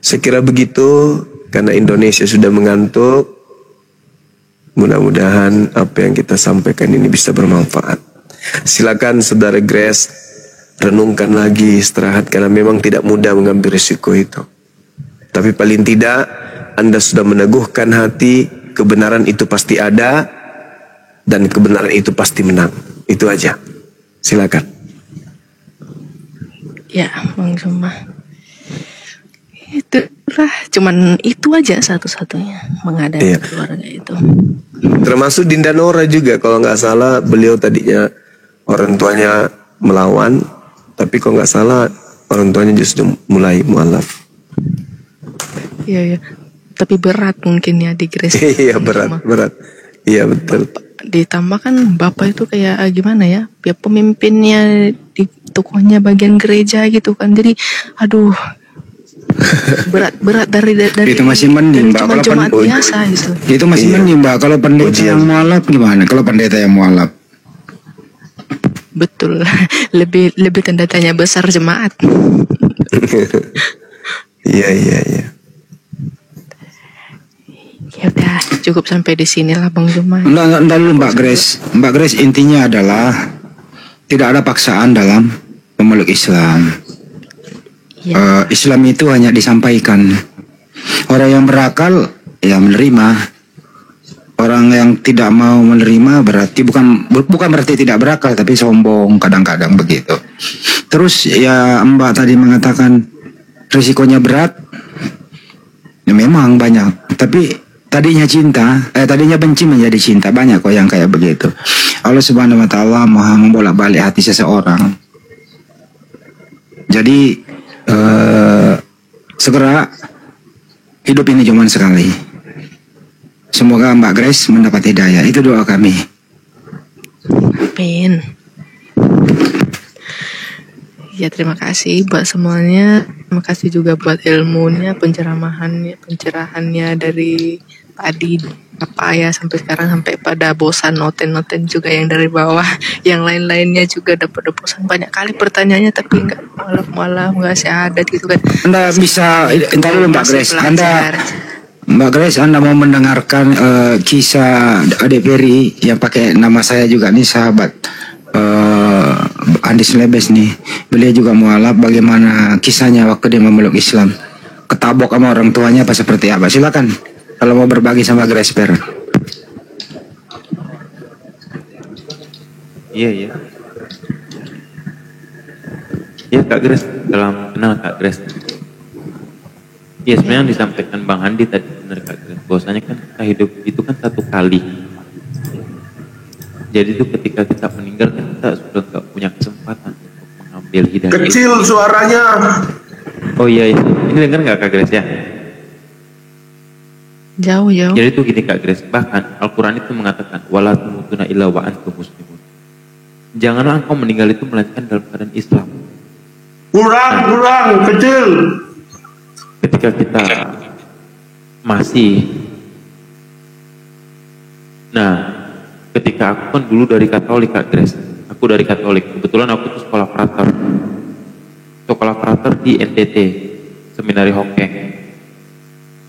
Saya kira begitu, karena Indonesia sudah mengantuk. Mudah-mudahan apa yang kita sampaikan ini bisa bermanfaat. Silakan Saudara Grace, renungkan lagi, istirahat, karena memang tidak mudah mengambil risiko itu. Tapi paling tidak Anda sudah meneguhkan hati, kebenaran itu pasti ada dan kebenaran itu pasti menang. Itu aja. Silakan. Ya, Bang Zuma. Itulah, cuman itu aja satu-satunya menghadapi keluarga itu. Termasuk Dinda Nora juga, kalau nggak salah beliau tadinya orang tuanya melawan, tapi kalau nggak salah orang tuanya justru mulai mualaf. Iya. Tapi berat mungkin ya di Grace. Iya, berat. Iya, betul. Ditambah kan bapak itu kayak gimana ya, dia pemimpinnya di tokohnya bagian gereja gitu kan, jadi aduh berat dari itu masih mending Mbak, kalau jemaat biasa gitu. Itu masih mending Mbak, kalau pendeta yang mualaf gimana? Kalau pendeta yang mualaf? Betul, lebih tanda tanya besar jemaat. Iya. Ya udah, cukup sampai di sini lah Bang Zuma. Enggak dulu Mbak Grace. Mbak Grace, intinya adalah tidak ada paksaan dalam memeluk Islam. Ya. Islam itu hanya disampaikan. Orang yang berakal ya menerima. Orang yang tidak mau menerima berarti bukan berarti tidak berakal, tapi sombong kadang-kadang begitu. Terus ya Mbak tadi mengatakan risikonya berat. Ya memang banyak, tapi tadinya benci menjadi cinta, banyak kok yang kayak begitu. Allah Subhanahu wa taala Maha membolak-balik hati seseorang. Jadi segera, hidup ini cuma sekali. Semoga Mbak Grace mendapat hidayah. Itu doa kami. Amin. Ya, terima kasih buat semuanya. Terima kasih juga buat ilmunya, pencerahannya dari tadi apa ya sampai sekarang, sampai pada bosan noten juga yang dari bawah, yang lain-lainnya juga dapat bosan banyak kali pertanyaannya, tapi nggak malah nggak syahadat gitu kan. Anda bisa, entar dulu Mbak Grace, Mbak Grace, Anda mau mendengarkan kisah Adik Ferry yang pakai nama saya juga nih, sahabat Andis Lebes nih. Beliau juga mualaf, bagaimana kisahnya waktu dia memeluk Islam, ketabok sama orang tuanya apa seperti apa. Silakan kalau mau berbagi sama Grace Per. Iya Kak Grace, dalam kenal Kak Grace. Iya, sebenarnya yang disampaikan Bang Andi tadi benar Kak Grace, bahwasanya kan kita hidup itu kan satu kali. Jadi itu ketika kita meninggal kan kita sudah nggak punya kesempatan untuk mengambil hidayah. Kecil suaranya. Oh iya, ini dengar nggak Kak Grace ya? Jauh. Jadi itu gini Kak Grace, bahkan Al-Quran itu mengatakan wala tamutunna illa wa antum muslimun. Janganlah engkau meninggal itu melainkan dalam keadaan Islam. Kurang kecil. Ketika kita masih, ketika aku kan dulu dari Katolik Kak Grace, aku dari Katolik, kebetulan aku tuh sekolah frater di NTT, Seminari Hokeng.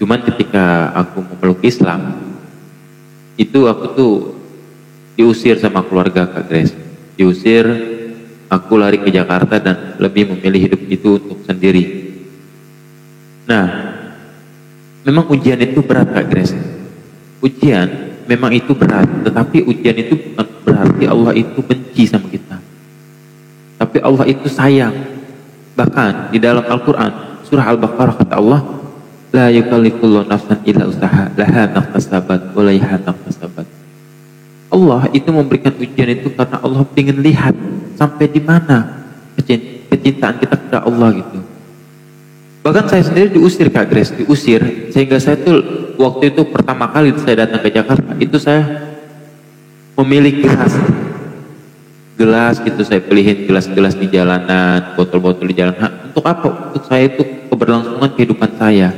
Cuman ketika aku memeluk Islam, itu aku tuh diusir sama keluarga Kak Grace, diusir, aku lari ke Jakarta dan lebih memilih hidup itu untuk sendiri. Memang ujian itu berat Kak Grace. Ujian memang itu berat, tetapi ujian itu bukan berarti Allah itu benci sama kita. Tapi Allah itu sayang. Bahkan di dalam Al-Quran, surah Al-Baqarah kata Allah, la yukallifullahu nafsan illa usaha laha maktasabat wa laiha maktasabat. Allah itu memberikan ujian itu karena Allah ingin lihat sampai di mana kecintaan kita kepada Allah gitu. Bahkan saya sendiri diusir Kak Grace, diusir, sehingga saya tuh waktu itu pertama kali saya datang ke Jakarta, itu saya memilih gelas gitu, saya pilihin gelas-gelas di jalanan, botol-botol di jalanan. Untuk apa? Untuk saya itu keberlangsungan kehidupan saya.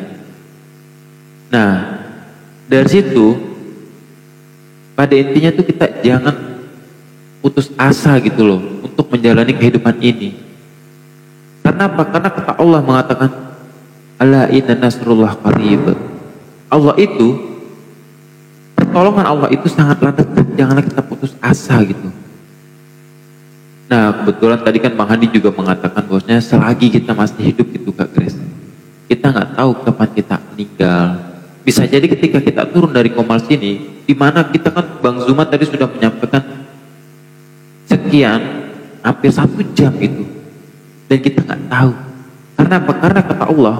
Dari situ, pada intinya tuh kita jangan putus asa gitu loh untuk menjalani kehidupan ini. Karena apa? Karena kata Allah mengatakan, ala inna nasrullah qarib. Allah itu pertolongan Allah itu sangatlah dekat, janganlah kita putus asa gitu. Nah kebetulan tadi kan Bang Hadi juga mengatakan bahwasanya selagi kita masih hidup itu Kak Grace, kita nggak tahu kapan kita meninggal. Bisa jadi ketika kita turun dari Komal sini, di mana kita kan Bang Zuma tadi sudah menyampaikan sekian, hampir 1 jam itu, dan kita nggak tahu. Karena apa? Karena kata Allah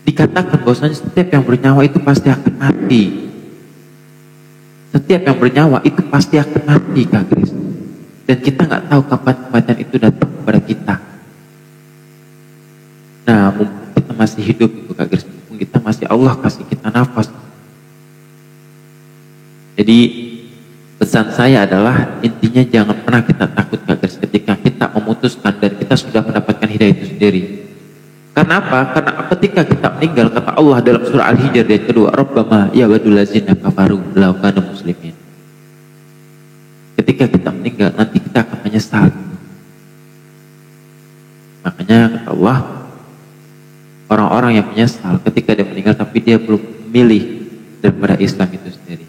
dikatakan bahwasanya setiap yang bernyawa itu pasti akan mati. Setiap yang bernyawa itu pasti akan mati, Kak Grace. Dan kita nggak tahu kapan kematian itu datang kepada kita. Nah, mumpung kita masih hidup itu Kak Grace, mumpung kita masih Allah kasih kita nafas. Jadi pesan saya adalah intinya jangan pernah kita takut Kak Grace ketika kita memutuskan dan kita sudah mendapatkan hidayah itu sendiri. Karena apa? Karena ketika kita meninggal, kata Allah dalam surah Al-Hijr ayat kedua, Rabbama ya wadul ladzina kafaru law kanu muslimin. Ketika kita meninggal, nanti kita akan menyesal. Makanya kata Allah, orang-orang yang menyesal ketika dia meninggal tapi dia belum memilih daripada Islam itu sendiri.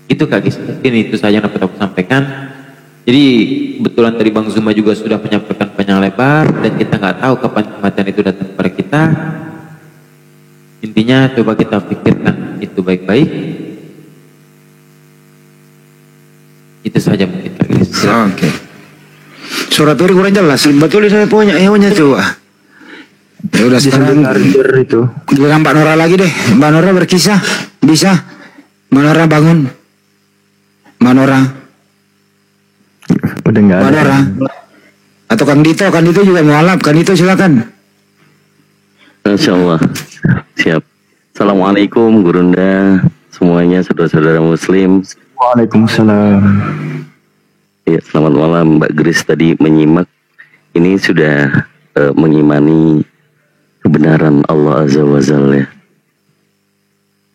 Itu Kak Gis, mungkin itu saja yang dapat aku sampaikan. Jadi kebetulan tadi Bang Zuma juga sudah menyampaikan panjang lebar dan kita nggak tahu kapan kematian itu datang kepada kita. Intinya coba kita pikirkan itu baik-baik. Itu saja mungkin Kak Gis. Oke. Surat Tur kurang jelas. Betul saya punya coba. Ya udah sekarang itu. Giliran Mbak Nora lagi deh. Mbak Nora berkisah. Bisa. Mbak Nora bangun. Mbak Nora. Udah nggak ada. Mbak Nora. Atau Kang Dito juga mualaf. Kang Dito silakan. Insya Allah. Siap. Assalamualaikum Gurunda. Semuanya saudara-saudara muslim. Waalaikumsalam. Ya, selamat malam Mbak Grace tadi menyimak. Ini sudah mengimani kebenaran Allah Azza wa Jalla.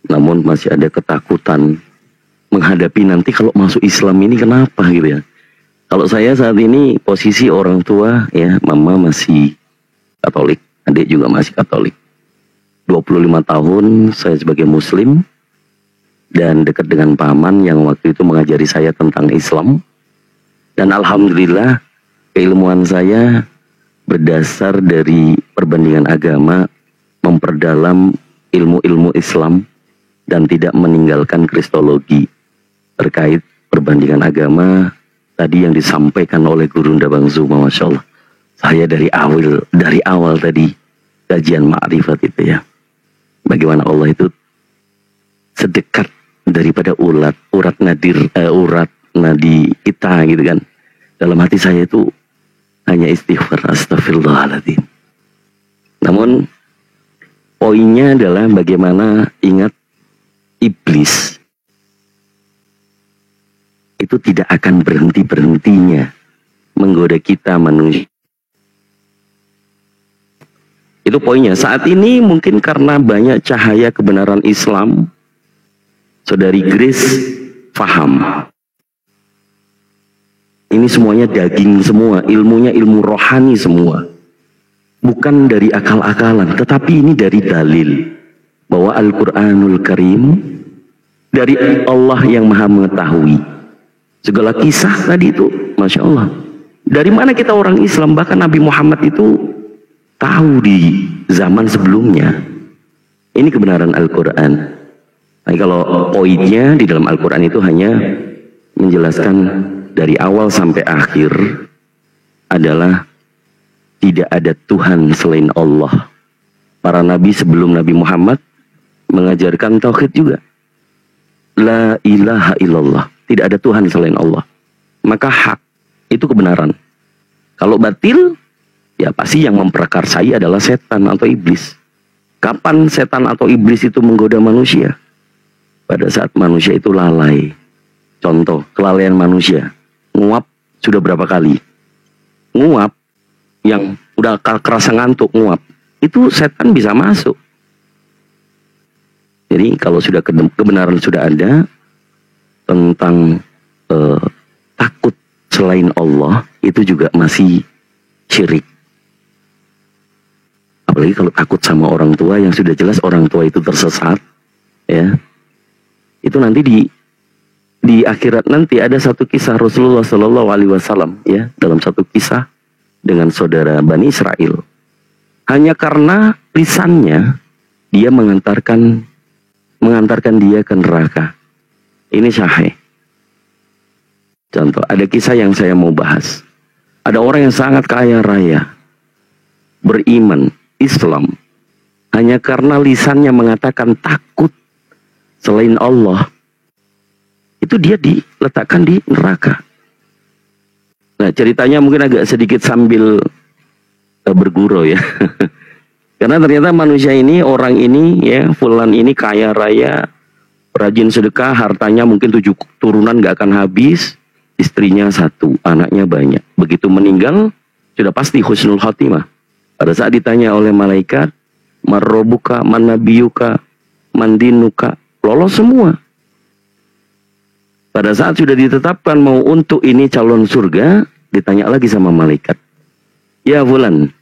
Namun masih ada ketakutan menghadapi nanti kalau masuk Islam ini kenapa gitu ya. Kalau saya saat ini posisi orang tua ya, mama masih Katolik, adik juga masih Katolik. 25 tahun saya sebagai muslim dan dekat dengan paman yang waktu itu mengajari saya tentang Islam. Dan alhamdulillah keilmuan saya berdasar dari perbandingan agama, memperdalam ilmu-ilmu Islam dan tidak meninggalkan kristologi terkait perbandingan agama tadi yang disampaikan oleh Gurunda Bang Zuma, Masya Allah. Saya dari awal tadi kajian ma'rifat itu ya, bagaimana Allah itu sedekat daripada urat nadi kita gitu kan. Dalam hati saya itu hanya istighfar, astagfirullahaladzim. Namun poinnya adalah bagaimana ingat iblis itu tidak akan berhentinya menggoda kita manusia. Itu poinnya. Saat ini mungkin karena banyak cahaya kebenaran Islam, Saudari Grace faham. Ini semuanya daging semua, ilmunya ilmu rohani semua. Bukan dari akal-akalan, tetapi ini dari dalil. Bahwa Al-Quranul Karim dari Allah yang maha mengetahui. Segala kisah tadi itu, Masya Allah. Dari mana kita orang Islam, bahkan Nabi Muhammad itu tahu di zaman sebelumnya. Ini kebenaran Al-Quran. Nah, kalau poinnya di dalam Al-Quran itu hanya menjelaskan dari awal sampai akhir adalah tidak ada Tuhan selain Allah. Para nabi sebelum Nabi Muhammad mengajarkan tauhid juga. La ilaha illallah. Tidak ada Tuhan selain Allah. Maka hak itu kebenaran. Kalau batil, ya pasti yang memprakarsai adalah setan atau iblis. Kapan setan atau iblis itu menggoda manusia? Pada saat manusia itu lalai. Contoh, kelalaian manusia. Nguap sudah berapa kali? Nguap yang udah kerasa ngantuk nguap. Itu setan bisa masuk. Jadi kalau sudah kebenaran sudah ada tentang takut selain Allah, itu juga masih syirik. Apalagi kalau takut sama orang tua yang sudah jelas orang tua itu tersesat, ya. Itu itu nanti di akhirat nanti ada satu kisah Rasulullah Shallallahu Alaihi Wasallam ya, dalam satu kisah dengan saudara Bani Israel. Hanya karena lisannya dia mengantarkan dia ke neraka. Ini sahih. Contoh, ada kisah yang saya mau bahas. Ada orang yang sangat kaya raya, beriman, Islam, hanya karena lisannya mengatakan takut selain Allah, itu dia diletakkan di neraka. Nah, ceritanya mungkin agak sedikit sambil bergurau ya. Karena ternyata manusia ini, orang ini ya, fulan ini kaya raya, rajin sedekah, hartanya mungkin 7 turunan gak akan habis, istrinya 1, anaknya banyak. Begitu meninggal, sudah pasti husnul khotimah. Pada saat ditanya oleh malaikat, marrobuka, manabiyuka, mandinuka, lolos semua. Pada saat sudah ditetapkan mau untuk ini calon surga, ditanya lagi sama malaikat, ya fulan,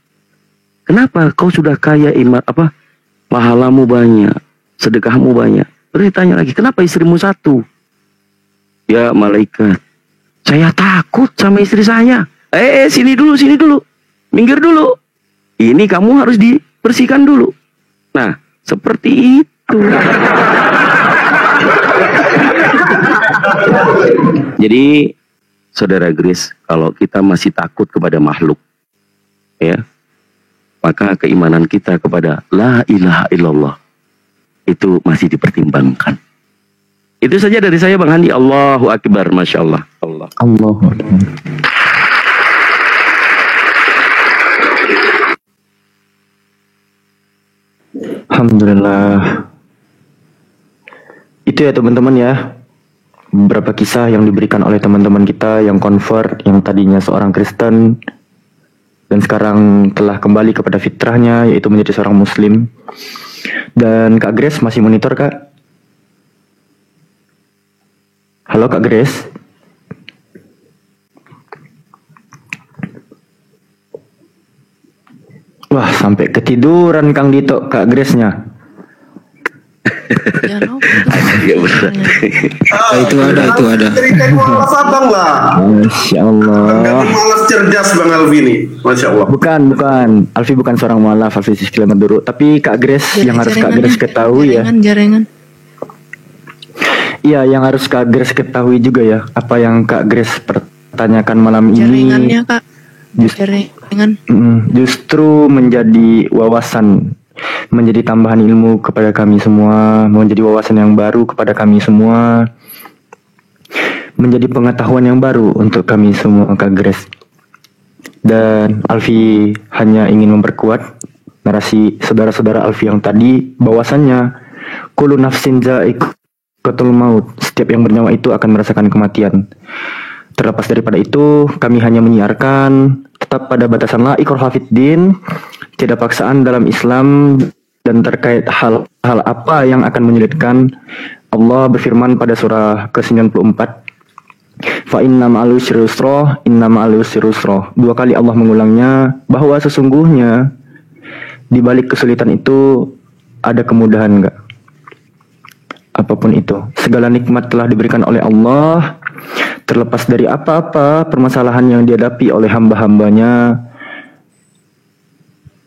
kenapa kau sudah kaya, pahalamu banyak, sedekahmu banyak? Terus ditanya lagi, kenapa istrimu 1? Ya malaikat, saya takut sama istri saya. Sini dulu, minggir dulu. Ini kamu harus dibersihkan dulu. Nah, seperti itu. Jadi, saudara Grace, kalau kita masih takut kepada makhluk, ya, maka keimanan kita kepada la ilaha illallah itu masih dipertimbangkan. Itu saja dari saya, Bang Handi. Allahu Akbar, Masya Allah. Allahu Akbar. Alhamdulillah. Itu ya teman-teman ya, beberapa kisah yang diberikan oleh teman-teman kita yang convert, yang tadinya seorang Kristen dan sekarang telah kembali kepada fitrahnya, yaitu menjadi seorang Muslim. Dan Kak Grace masih monitor, Kak? Halo Kak Grace? Wah, sampai ketiduran Kang Dito, Kak Grace-nya. Ya, no, Itu ada. Ceritain malas abang lah. Masya Allah. Malas cerdas Bang Alfi ini. Masya Allah. Bukan. Alfi bukan seorang mualaf, Alfi disclaimer dulu. Tapi Kak Grace, yang harus Kak Grace ketahui ya. Jaringan. Iya, yang harus Kak Grace ketahui juga ya, apa yang Kak Grace pertanyakan malam ini. Jaringannya, Kak. Jaringan. Justru menjadi wawasan, menjadi tambahan ilmu kepada kami semua, menjadi wawasan yang baru kepada kami semua, menjadi pengetahuan yang baru untuk kami semua, Kak Grace. Dan Alfi hanya ingin memperkuat narasi saudara-saudara Alfi yang tadi, bahwasannya kullu nafsin za'iqatul maut, setiap yang bernyawa itu akan merasakan kematian. Terlepas daripada itu, kami hanya menyiarkan tetap pada batasan la ikraha fid din, tidak paksaan dalam Islam, dan terkait hal apa yang akan menyulitkan. Allah berfirman pada surah ke-94, fa inna ma'al usri yusra, inna ma'al usri yusra. 2 kali Allah mengulangnya, bahwa sesungguhnya di balik kesulitan itu ada kemudahan, enggak? Apapun itu, segala nikmat telah diberikan oleh Allah, terlepas dari apa-apa permasalahan yang dihadapi oleh hamba-hambanya.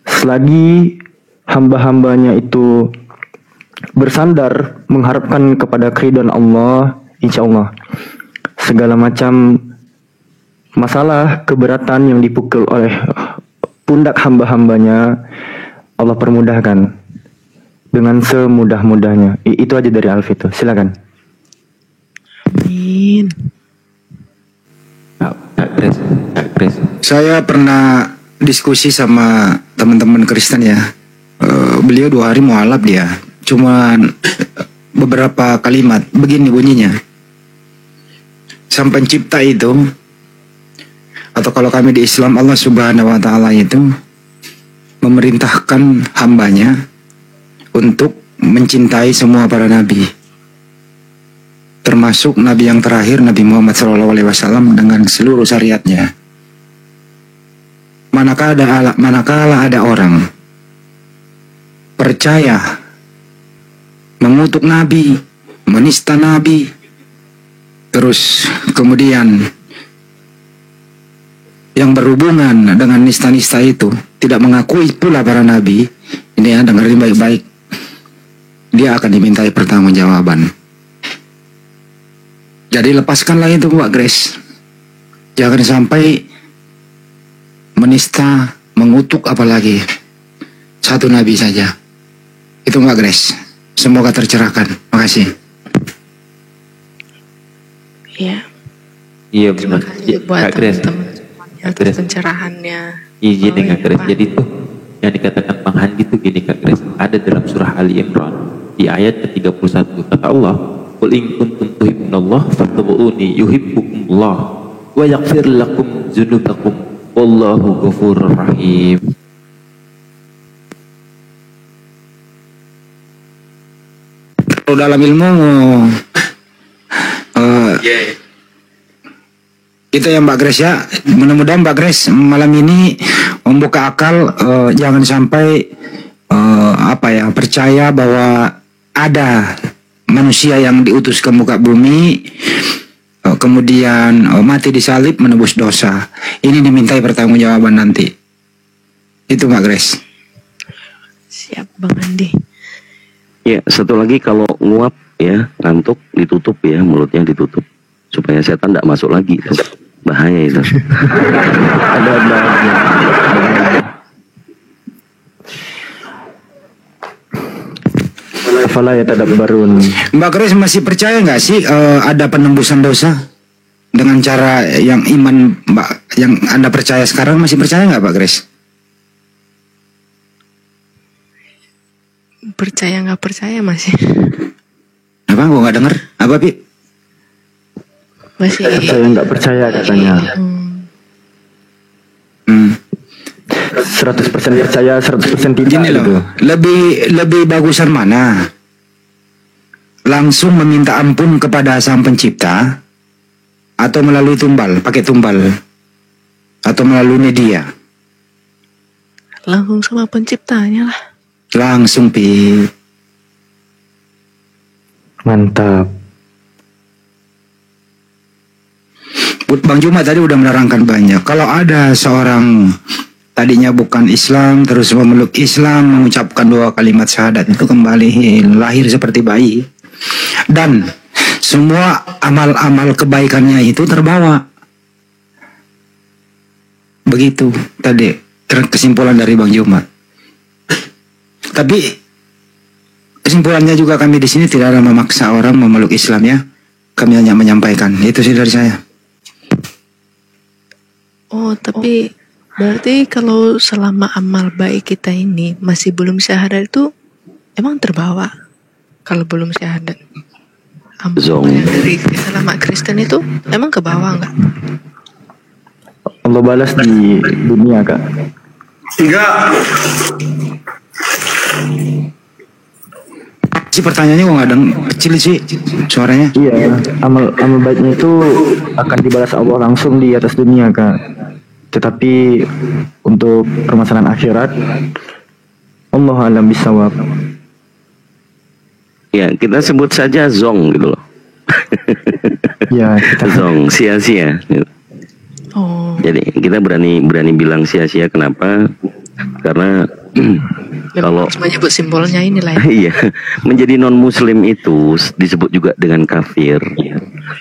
Selagi hamba-hambanya itu bersandar mengharapkan kepada keridhaan Allah, insya Allah segala macam masalah, keberatan yang dipukul oleh pundak hamba-hambanya, Allah permudahkan dengan semudah-mudahnya. Itu aja dari Alfi itu. Silakan. Amin. Kak Grace. Saya pernah diskusi sama teman-teman Kristen ya. Beliau 2 hari mualaf dia. Cuman beberapa kalimat begini bunyinya. Sang pencipta itu, atau kalau kami di Islam, Allah Subhanahu wa Ta'ala itu memerintahkan hambanya untuk mencintai semua para nabi, termasuk nabi yang terakhir, Nabi Muhammad SAW, dengan seluruh syariatnya. Manakala ada orang percaya mengutuk nabi, menista Nabi, terus kemudian yang berhubungan dengan nista-nista itu tidak mengakui pula para nabi, ini ya, dengerin baik-baik, dia akan dimintai pertanggungjawaban. Jadi lepaskanlah itu Mbak Grace, jangan sampai menista, mengutuk apalagi satu nabi saja. Itu Mbak Grace, semoga tercerahkan. Makasih. Iya. Iya Terima benar. kasih buat Kak Grace. teman-teman atas Grace. pencerahannya. Izin Oh, Kak iya, Grace. Pak. Jadi tuh yang dikatakan Bang Handi itu gini Kak Grace. Ada dalam surah Ali Imran di ayat ke-31 kata Allah, "Qul in kuntum tuhibbunallah fattabi'uni yuhibbukumullah wa yaghfir lakum dzunubakum wallahu ghafurur rahim." Kalau dalam ilmu itu ya Mbak Grace ya, mudah-mudahan Mbak Grace malam ini membuka akal, jangan sampai percaya bahwa ada manusia yang diutus ke muka bumi, kemudian mati disalib menebus dosa. Ini dimintai pertanggungjawaban nanti. Itu Mbak Grace. Siap Bang Andi. Ya, satu lagi kalau nguap ya, ngantuk ditutup ya, mulutnya ditutup supaya setan tidak masuk lagi. Bahaya itu. ada. Afala yatadabbarun. Mbak Grace masih percaya nggak sih ada penembusan dosa dengan cara yang iman Mbak, yang Anda percaya sekarang, masih percaya nggak Mbak Grace? Percaya nggak percaya masih. Apa? Gua nggak dengar. Apa Pi? Masih. Saya nggak percaya katanya. 100% percaya, 100% tidak. Gini gitu. loh, lebih bagusan mana? Langsung meminta ampun kepada Sang Pencipta, atau melalui tumbal, pakai tumbal, atau melalui media? Langsung sama penciptanya lah. Langsung Pi. Mantap. Bang Juma tadi udah menerangkan banyak. Kalau ada seorang tadinya bukan Islam, terus memeluk Islam, mengucapkan 2 kalimat syahadat, itu kembali lahir seperti bayi. Dan semua amal-amal kebaikannya itu terbawa. Begitu tadi kesimpulan dari Bang Juma. Tapi kesimpulannya juga kami di sini tidak ada memaksa orang memeluk Islam ya. Kami hanya menyampaikan. Itu sih dari saya. Oh, tapi berarti kalau selama amal baik kita ini masih belum syahadat itu emang terbawa. Kalau belum syahadat. Amal yang dari selama Kristen itu emang ke bawah enggak? Allah balas di dunia Kak. Si pertanyaannya kok nggak ada kecil sih suaranya. Iya, amal baiknya itu akan dibalas Allah langsung di atas dunia Kak. Tetapi untuk permasalahan akhirat, Allah alam bisawab. Ya, kita sebut saja zong gitu loh. Ya, kita Zong, sia-sia. Oh, Jadi kita berani bilang sia-sia, kenapa? Karena kalau memang cuma nyebut simbolnya inilah ya. iya, menjadi non muslim itu disebut juga dengan kafir.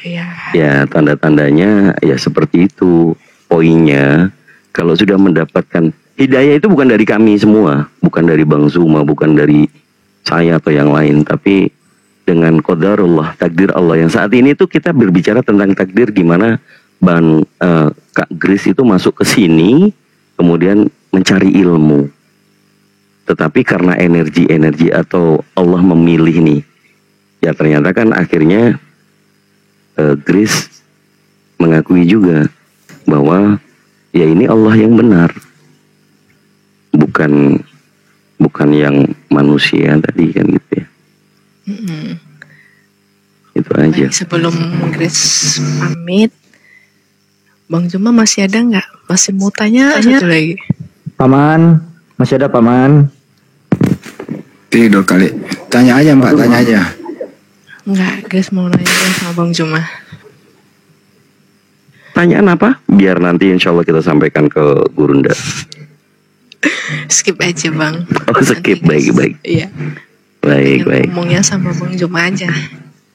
Iya. Ya, tanda-tandanya ya seperti itu. Poinnya, kalau sudah mendapatkan hidayah itu bukan dari kami semua, bukan dari Bang Zuma, bukan dari saya atau yang lain, tapi dengan qadarullah, takdir Allah. Yang saat ini tuh kita berbicara tentang takdir, gimana Bang Kak Grace itu masuk ke sini, kemudian mencari ilmu. Tetapi karena energi atau Allah memilih nih, ya ternyata kan akhirnya Grace mengakui juga bahwa ya ini Allah yang benar, bukan yang manusia tadi kan gitu ya. Itu aja. Baik, sebelum Grace pamit, Bang Juma masih ada nggak? Masih mau tanya satu lagi? Paman, masih ada Paman? Tidur kali. Tanya aja Mbak, tanya aja. Enggak, Grace mau nanya sama Bang Juma. Tanyaan apa? Biar nanti insya Allah kita sampaikan ke Gurunda. Skip aja Bang. Oh skip, Nanti, baik. Iya. Baik. Ngomongnya sama Bang Juma aja.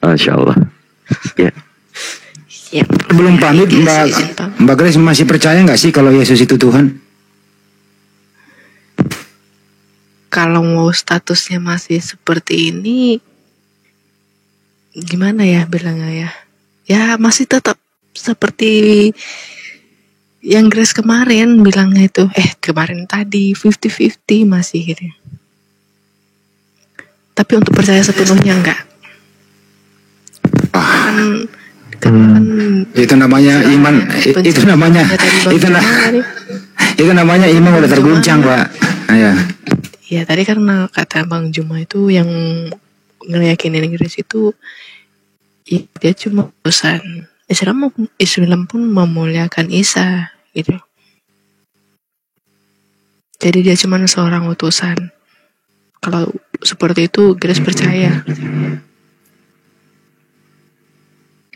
Masya Allah. Ya. Ya. Belum pamit, Izin, Bang. Mbak Grace masih percaya nggak sih kalau Yesus itu Tuhan? Kalau mau statusnya masih seperti ini, gimana ya bilangnya ya? Ya masih tetap seperti yang Grace kemarin bilangnya itu. Kemarin tadi 50-50 masih gitu. Tapi untuk percaya sepenuhnya enggak. Kan Itu namanya iman. Itu namanya iman udah terguncang, Pak. Ya. Ya tadi karena kata Bang Juma itu yang ngeyakinin Grace itu ya, dia cuma utusan. Islam pun memuliakan Isa gitu. Jadi dia cuma seorang utusan. Kalau seperti itu Grace percaya.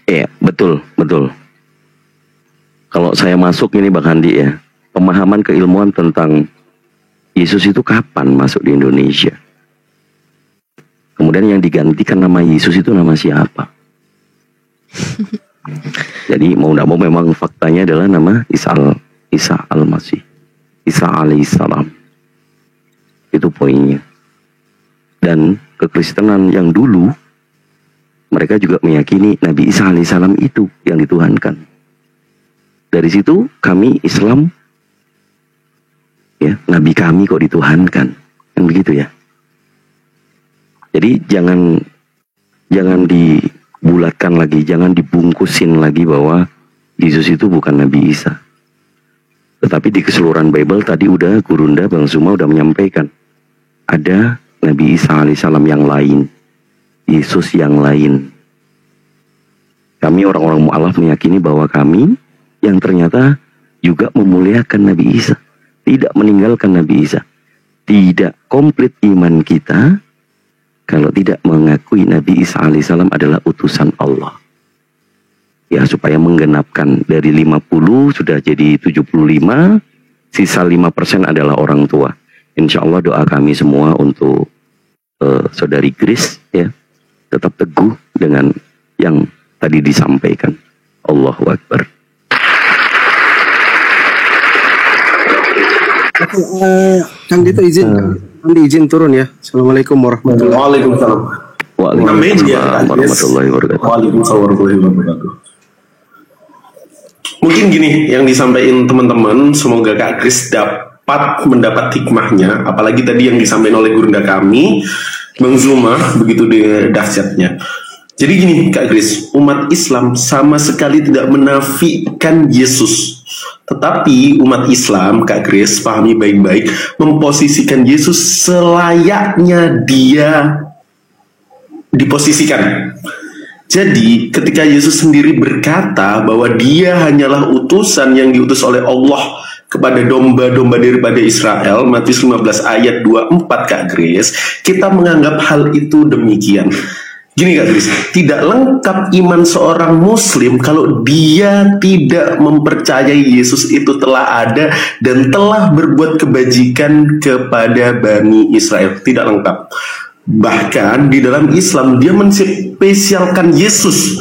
Iya, betul. Kalau saya masuk ini Bang Handi ya, pemahaman keilmuan tentang Yesus itu kapan masuk di Indonesia? Kemudian yang digantikan nama Yesus itu nama siapa? Jadi mau tidak mau memang faktanya adalah nama Isa al-Masih, Isa alaihissalam. Itu poinnya. Dan kekristenan yang dulu mereka juga meyakini Nabi Isa alaihissalam itu yang dituhankan. Dari situ kami Islam, ya Nabi kami kok dituhankan, kan begitu ya. Jadi jangan dibulatkan lagi, jangan dibungkusin lagi bahwa Yesus itu bukan Nabi Isa. Tetapi di keseluruhan Bible tadi udah Gurunda Bang Zuma udah menyampaikan ada Nabi Isa alaihissalam yang lain, Yesus yang lain. Kami orang-orang mu'alaf meyakini bahwa kami yang ternyata juga memuliakan Nabi Isa, tidak meninggalkan Nabi Isa. Tidak komplit iman kita kalau tidak mengakui Nabi Isa alaihissalam adalah utusan Allah. Ya, supaya menggenapkan dari 50 sudah jadi 75, sisa 5% adalah orang tua. Insya Allah doa kami semua untuk saudari Grace ya, tetap teguh dengan yang tadi disampaikan. Allahu Akbar. Kang Dito izin turun ya. Assalamualaikum warahmatullahi wabarakatuh. Waalaikumsalam warahmatullahi wabarakatuh. Waalaikumsalam warahmatullahi wabarakatuh. Mungkin gini yang disampaikan teman-teman, semoga Kak Grace dapat mendapat hikmahnya, apalagi tadi yang disampaikan oleh Gurunda kami, Bang Zuma, begitu dahsyatnya. Jadi gini Kak Grace, umat Islam sama sekali tidak menafikan Yesus. Tetapi umat Islam, Kak Grace, pahami baik-baik, memposisikan Yesus selayaknya dia diposisikan. Jadi ketika Yesus sendiri berkata bahwa dia hanyalah utusan yang diutus oleh Allah kepada domba-domba daripada Israel, Matius 15 ayat 24 Kak Grace, kita menganggap hal itu demikian. Gini Kak Grace, tidak lengkap iman seorang muslim kalau dia tidak mempercayai Yesus itu telah ada dan telah berbuat kebajikan kepada Bani Israel. Tidak lengkap. Bahkan di dalam Islam dia menspesialkan Yesus,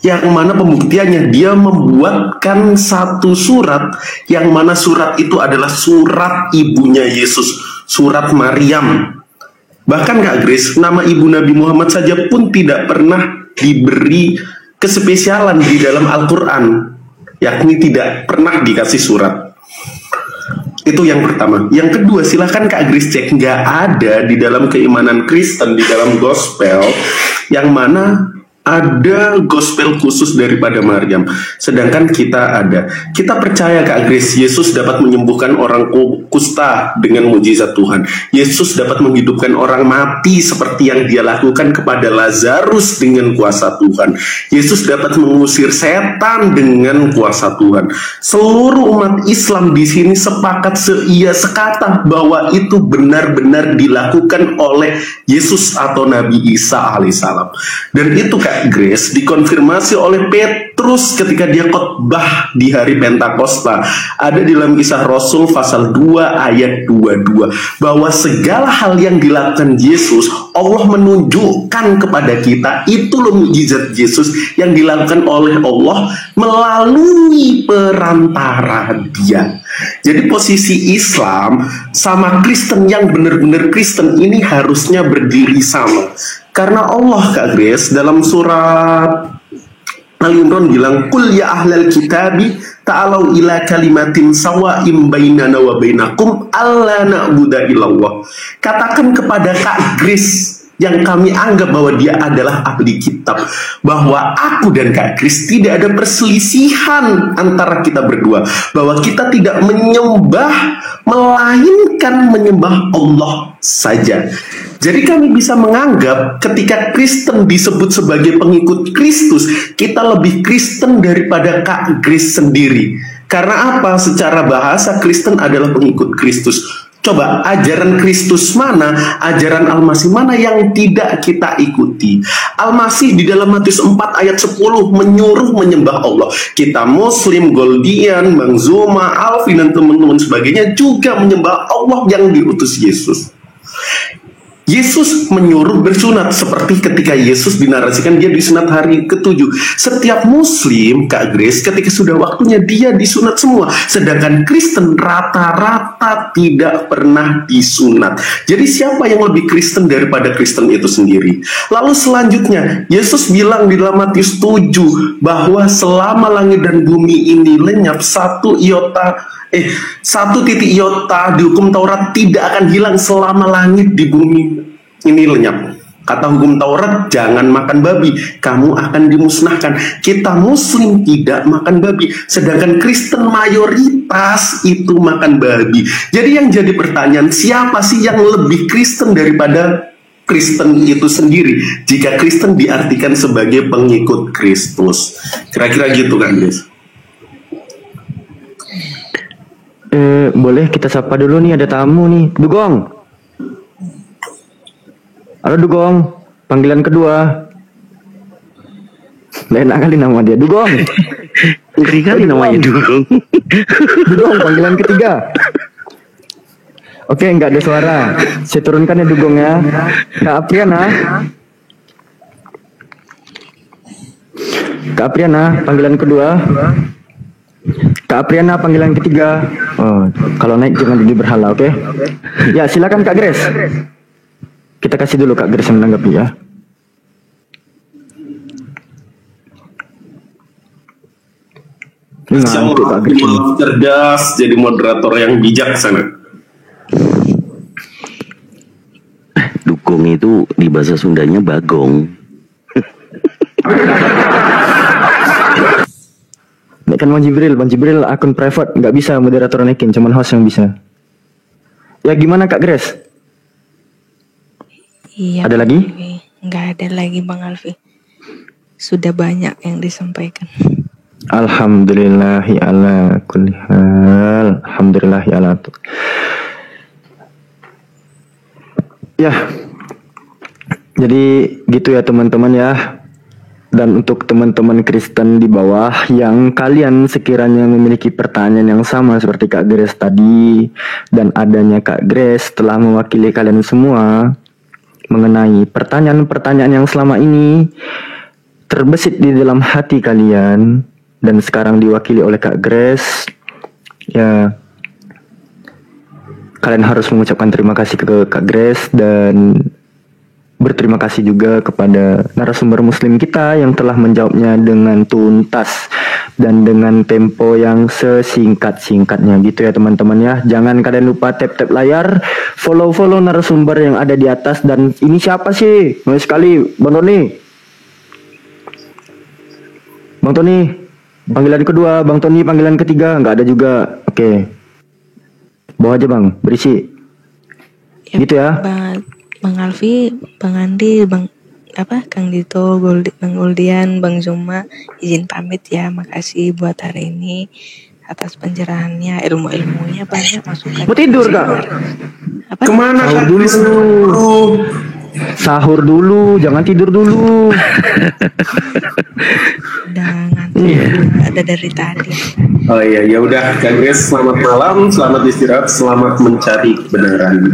yang mana pembuktiannya dia membuatkan satu surat yang mana surat itu adalah surat ibunya Yesus, surat Maryam. Bahkan Kak Grace, nama ibu Nabi Muhammad saja pun tidak pernah diberi kespesialan di dalam Al-Quran, yakni tidak pernah dikasih surat. Itu yang pertama. Yang kedua, silahkan Kak Grace cek, nggak ada di dalam keimanan Kristen, di dalam gospel, yang mana ada gospel khusus daripada Maryam. Sedangkan kita percaya Kak Grace, Yesus dapat menyembuhkan orang kusta dengan mujizat Tuhan. Yesus dapat menghidupkan orang mati seperti yang dia lakukan kepada Lazarus dengan kuasa Tuhan. Yesus dapat mengusir setan dengan kuasa Tuhan. Seluruh umat Islam di sini sepakat sekata bahwa itu benar-benar dilakukan oleh Yesus atau Nabi Isa alaihissalam. Dan itu Kak Grace dikonfirmasi oleh Petrus ketika dia khotbah di hari Pentakosta. Ada di dalam Kisah Rasul pasal 2 ayat 22 bahwa segala hal yang dilakukan Yesus, Allah menunjukkan kepada kita itu loh mukjizat Yesus yang dilakukan oleh Allah melalui perantara Dia. Jadi posisi Islam sama Kristen yang benar-benar Kristen ini harusnya berdiri sama. Karena Allah Kak Grace dalam surat Al-Imran bilang, "Qul ya ahlal kitabi ta'alau ila kalimatin sawa'im bainana wa bainakum alla na'budu illallah." Katakan kepada Kak Grace yang kami anggap bahwa dia adalah ahli kitab, bahwa aku dan Kak Grace tidak ada perselisihan antara kita berdua, bahwa kita tidak menyembah melainkan menyembah Allah saja. Jadi kami bisa menganggap ketika Kristen disebut sebagai pengikut Kristus, kita lebih Kristen daripada Kak Grace sendiri. Karena apa? Secara bahasa Kristen adalah pengikut Kristus. Coba ajaran Kristus mana, ajaran Al-Masih mana yang tidak kita ikuti? Al-Masih di dalam Matius 4 ayat 10 menyuruh menyembah Allah. Kita Muslim, Goldian, Bang Zuma, Alvin dan teman-teman sebagainya juga menyembah Allah yang diutus Yesus. Yesus menyuruh bersunat seperti ketika Yesus dinarasikan dia disunat hari ke-7. Setiap Muslim, Kak Grace, ketika sudah waktunya dia disunat semua. Sedangkan Kristen rata-rata tidak pernah disunat. Jadi siapa yang lebih Kristen daripada Kristen itu sendiri? Lalu selanjutnya, Yesus bilang di dalam Matius 7 bahwa selama langit dan bumi ini lenyap, satu titik iota di hukum Taurat tidak akan hilang selama langit di bumi ini lenyap. Kata hukum Taurat, jangan makan babi, kamu akan dimusnahkan. Kita Muslim tidak makan babi, sedangkan Kristen mayoritas itu makan babi. Jadi yang jadi pertanyaan, siapa sih yang lebih Kristen daripada Kristen itu sendiri jika Kristen diartikan sebagai pengikut Kristus? Kira-kira gitu kan, guys? Boleh kita sapa dulu nih, ada tamu nih. Dugong. Halo Dugong, panggilan kedua. Lain kali nama dia, Dugong. Ngeri kali namanya Dugong. Dugong, panggilan ketiga. Oke, nggak ada suara. Saya turunkan ya Dugong ya. Kak Apriana. Kak Apriana, panggilan kedua. Kak Apriana, panggilan ketiga. Oh, kalau naik jangan jadi berhala, oke? Ya, silakan Kak Grace. Kita kasih dulu Kak Grace menanggapi ya. Ngantuk Kak Grace. Cerdas, jadi moderator yang bijaksana. Dugong itu di bahasa Sundanya bagong. Ini kan Bang Jibril akun private, nggak bisa moderator naikin, cuman host yang bisa. Ya gimana Kak Grace? Iya. Ada lagi? Nggak ada lagi Bang Alfi. Sudah banyak yang disampaikan. Alhamdulillahi ala kulli hal. Alhamdulillahi ala. Ya. Jadi gitu ya teman-teman ya. Dan untuk teman-teman Kristen di bawah yang kalian sekiranya memiliki pertanyaan yang sama seperti Kak Grace tadi, dan adanya Kak Grace telah mewakili kalian semua mengenai pertanyaan-pertanyaan yang selama ini terbesit di dalam hati kalian dan sekarang diwakili oleh Kak Grace, ya kalian harus mengucapkan terima kasih ke Kak Grace dan berterima kasih juga kepada narasumber muslim kita yang telah menjawabnya dengan tuntas dan dengan tempo yang sesingkat-singkatnya gitu ya teman-teman ya. Jangan kalian lupa tap-tap layar, follow narasumber yang ada di atas. Dan ini siapa sih? Mau sekali Bang Roni. Bang Tony, panggilan kedua. Bang Tony, panggilan ketiga. Nggak ada juga. Oke. Bawa aja Bang, berisi. Ya, Gitu ya. Bang Alfi, Bang Andi, Kang Dito, Bang Goldian, Bang Zuma, izin pamit ya. Makasih buat hari ini atas pencerahannya, ilmu-ilmunya banyak masukan. Mau tidur Kak? Apa? Kemana Sahur Kak? dulu. Sahur dulu, jangan tidur dulu. Udah ngantuk, ada dari tadi. Oh iya, ya udah Kak Grace, selamat malam, selamat istirahat, selamat mencari kebenaran.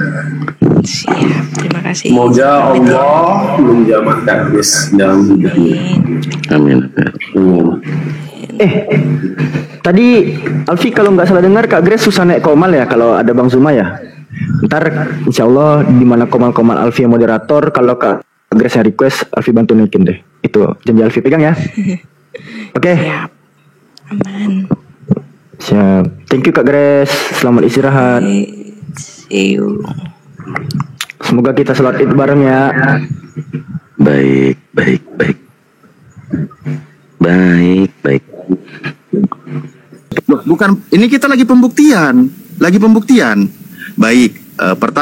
Siap, terima kasih. Semoga Allah menjamah Kak Grace dalam hidupnya. Amin. Tadi Alfi kalau nggak salah dengar Kak Grace susah naik komal ya kalau ada Bang Zuma ya. Ntar insya Allah di mana komal-komal Alfi yang moderator, kalau Kak Grace yang request Alfi bantu naikin deh. Itu janji Alfi, pegang ya. Oke. Siap, aman. Siap. Thank you Kak Grace. Selamat istirahat. See you. Semoga kita sholat Id bareng ya. Baik. Loh, bukan, ini kita lagi pembuktian. Baik, pertama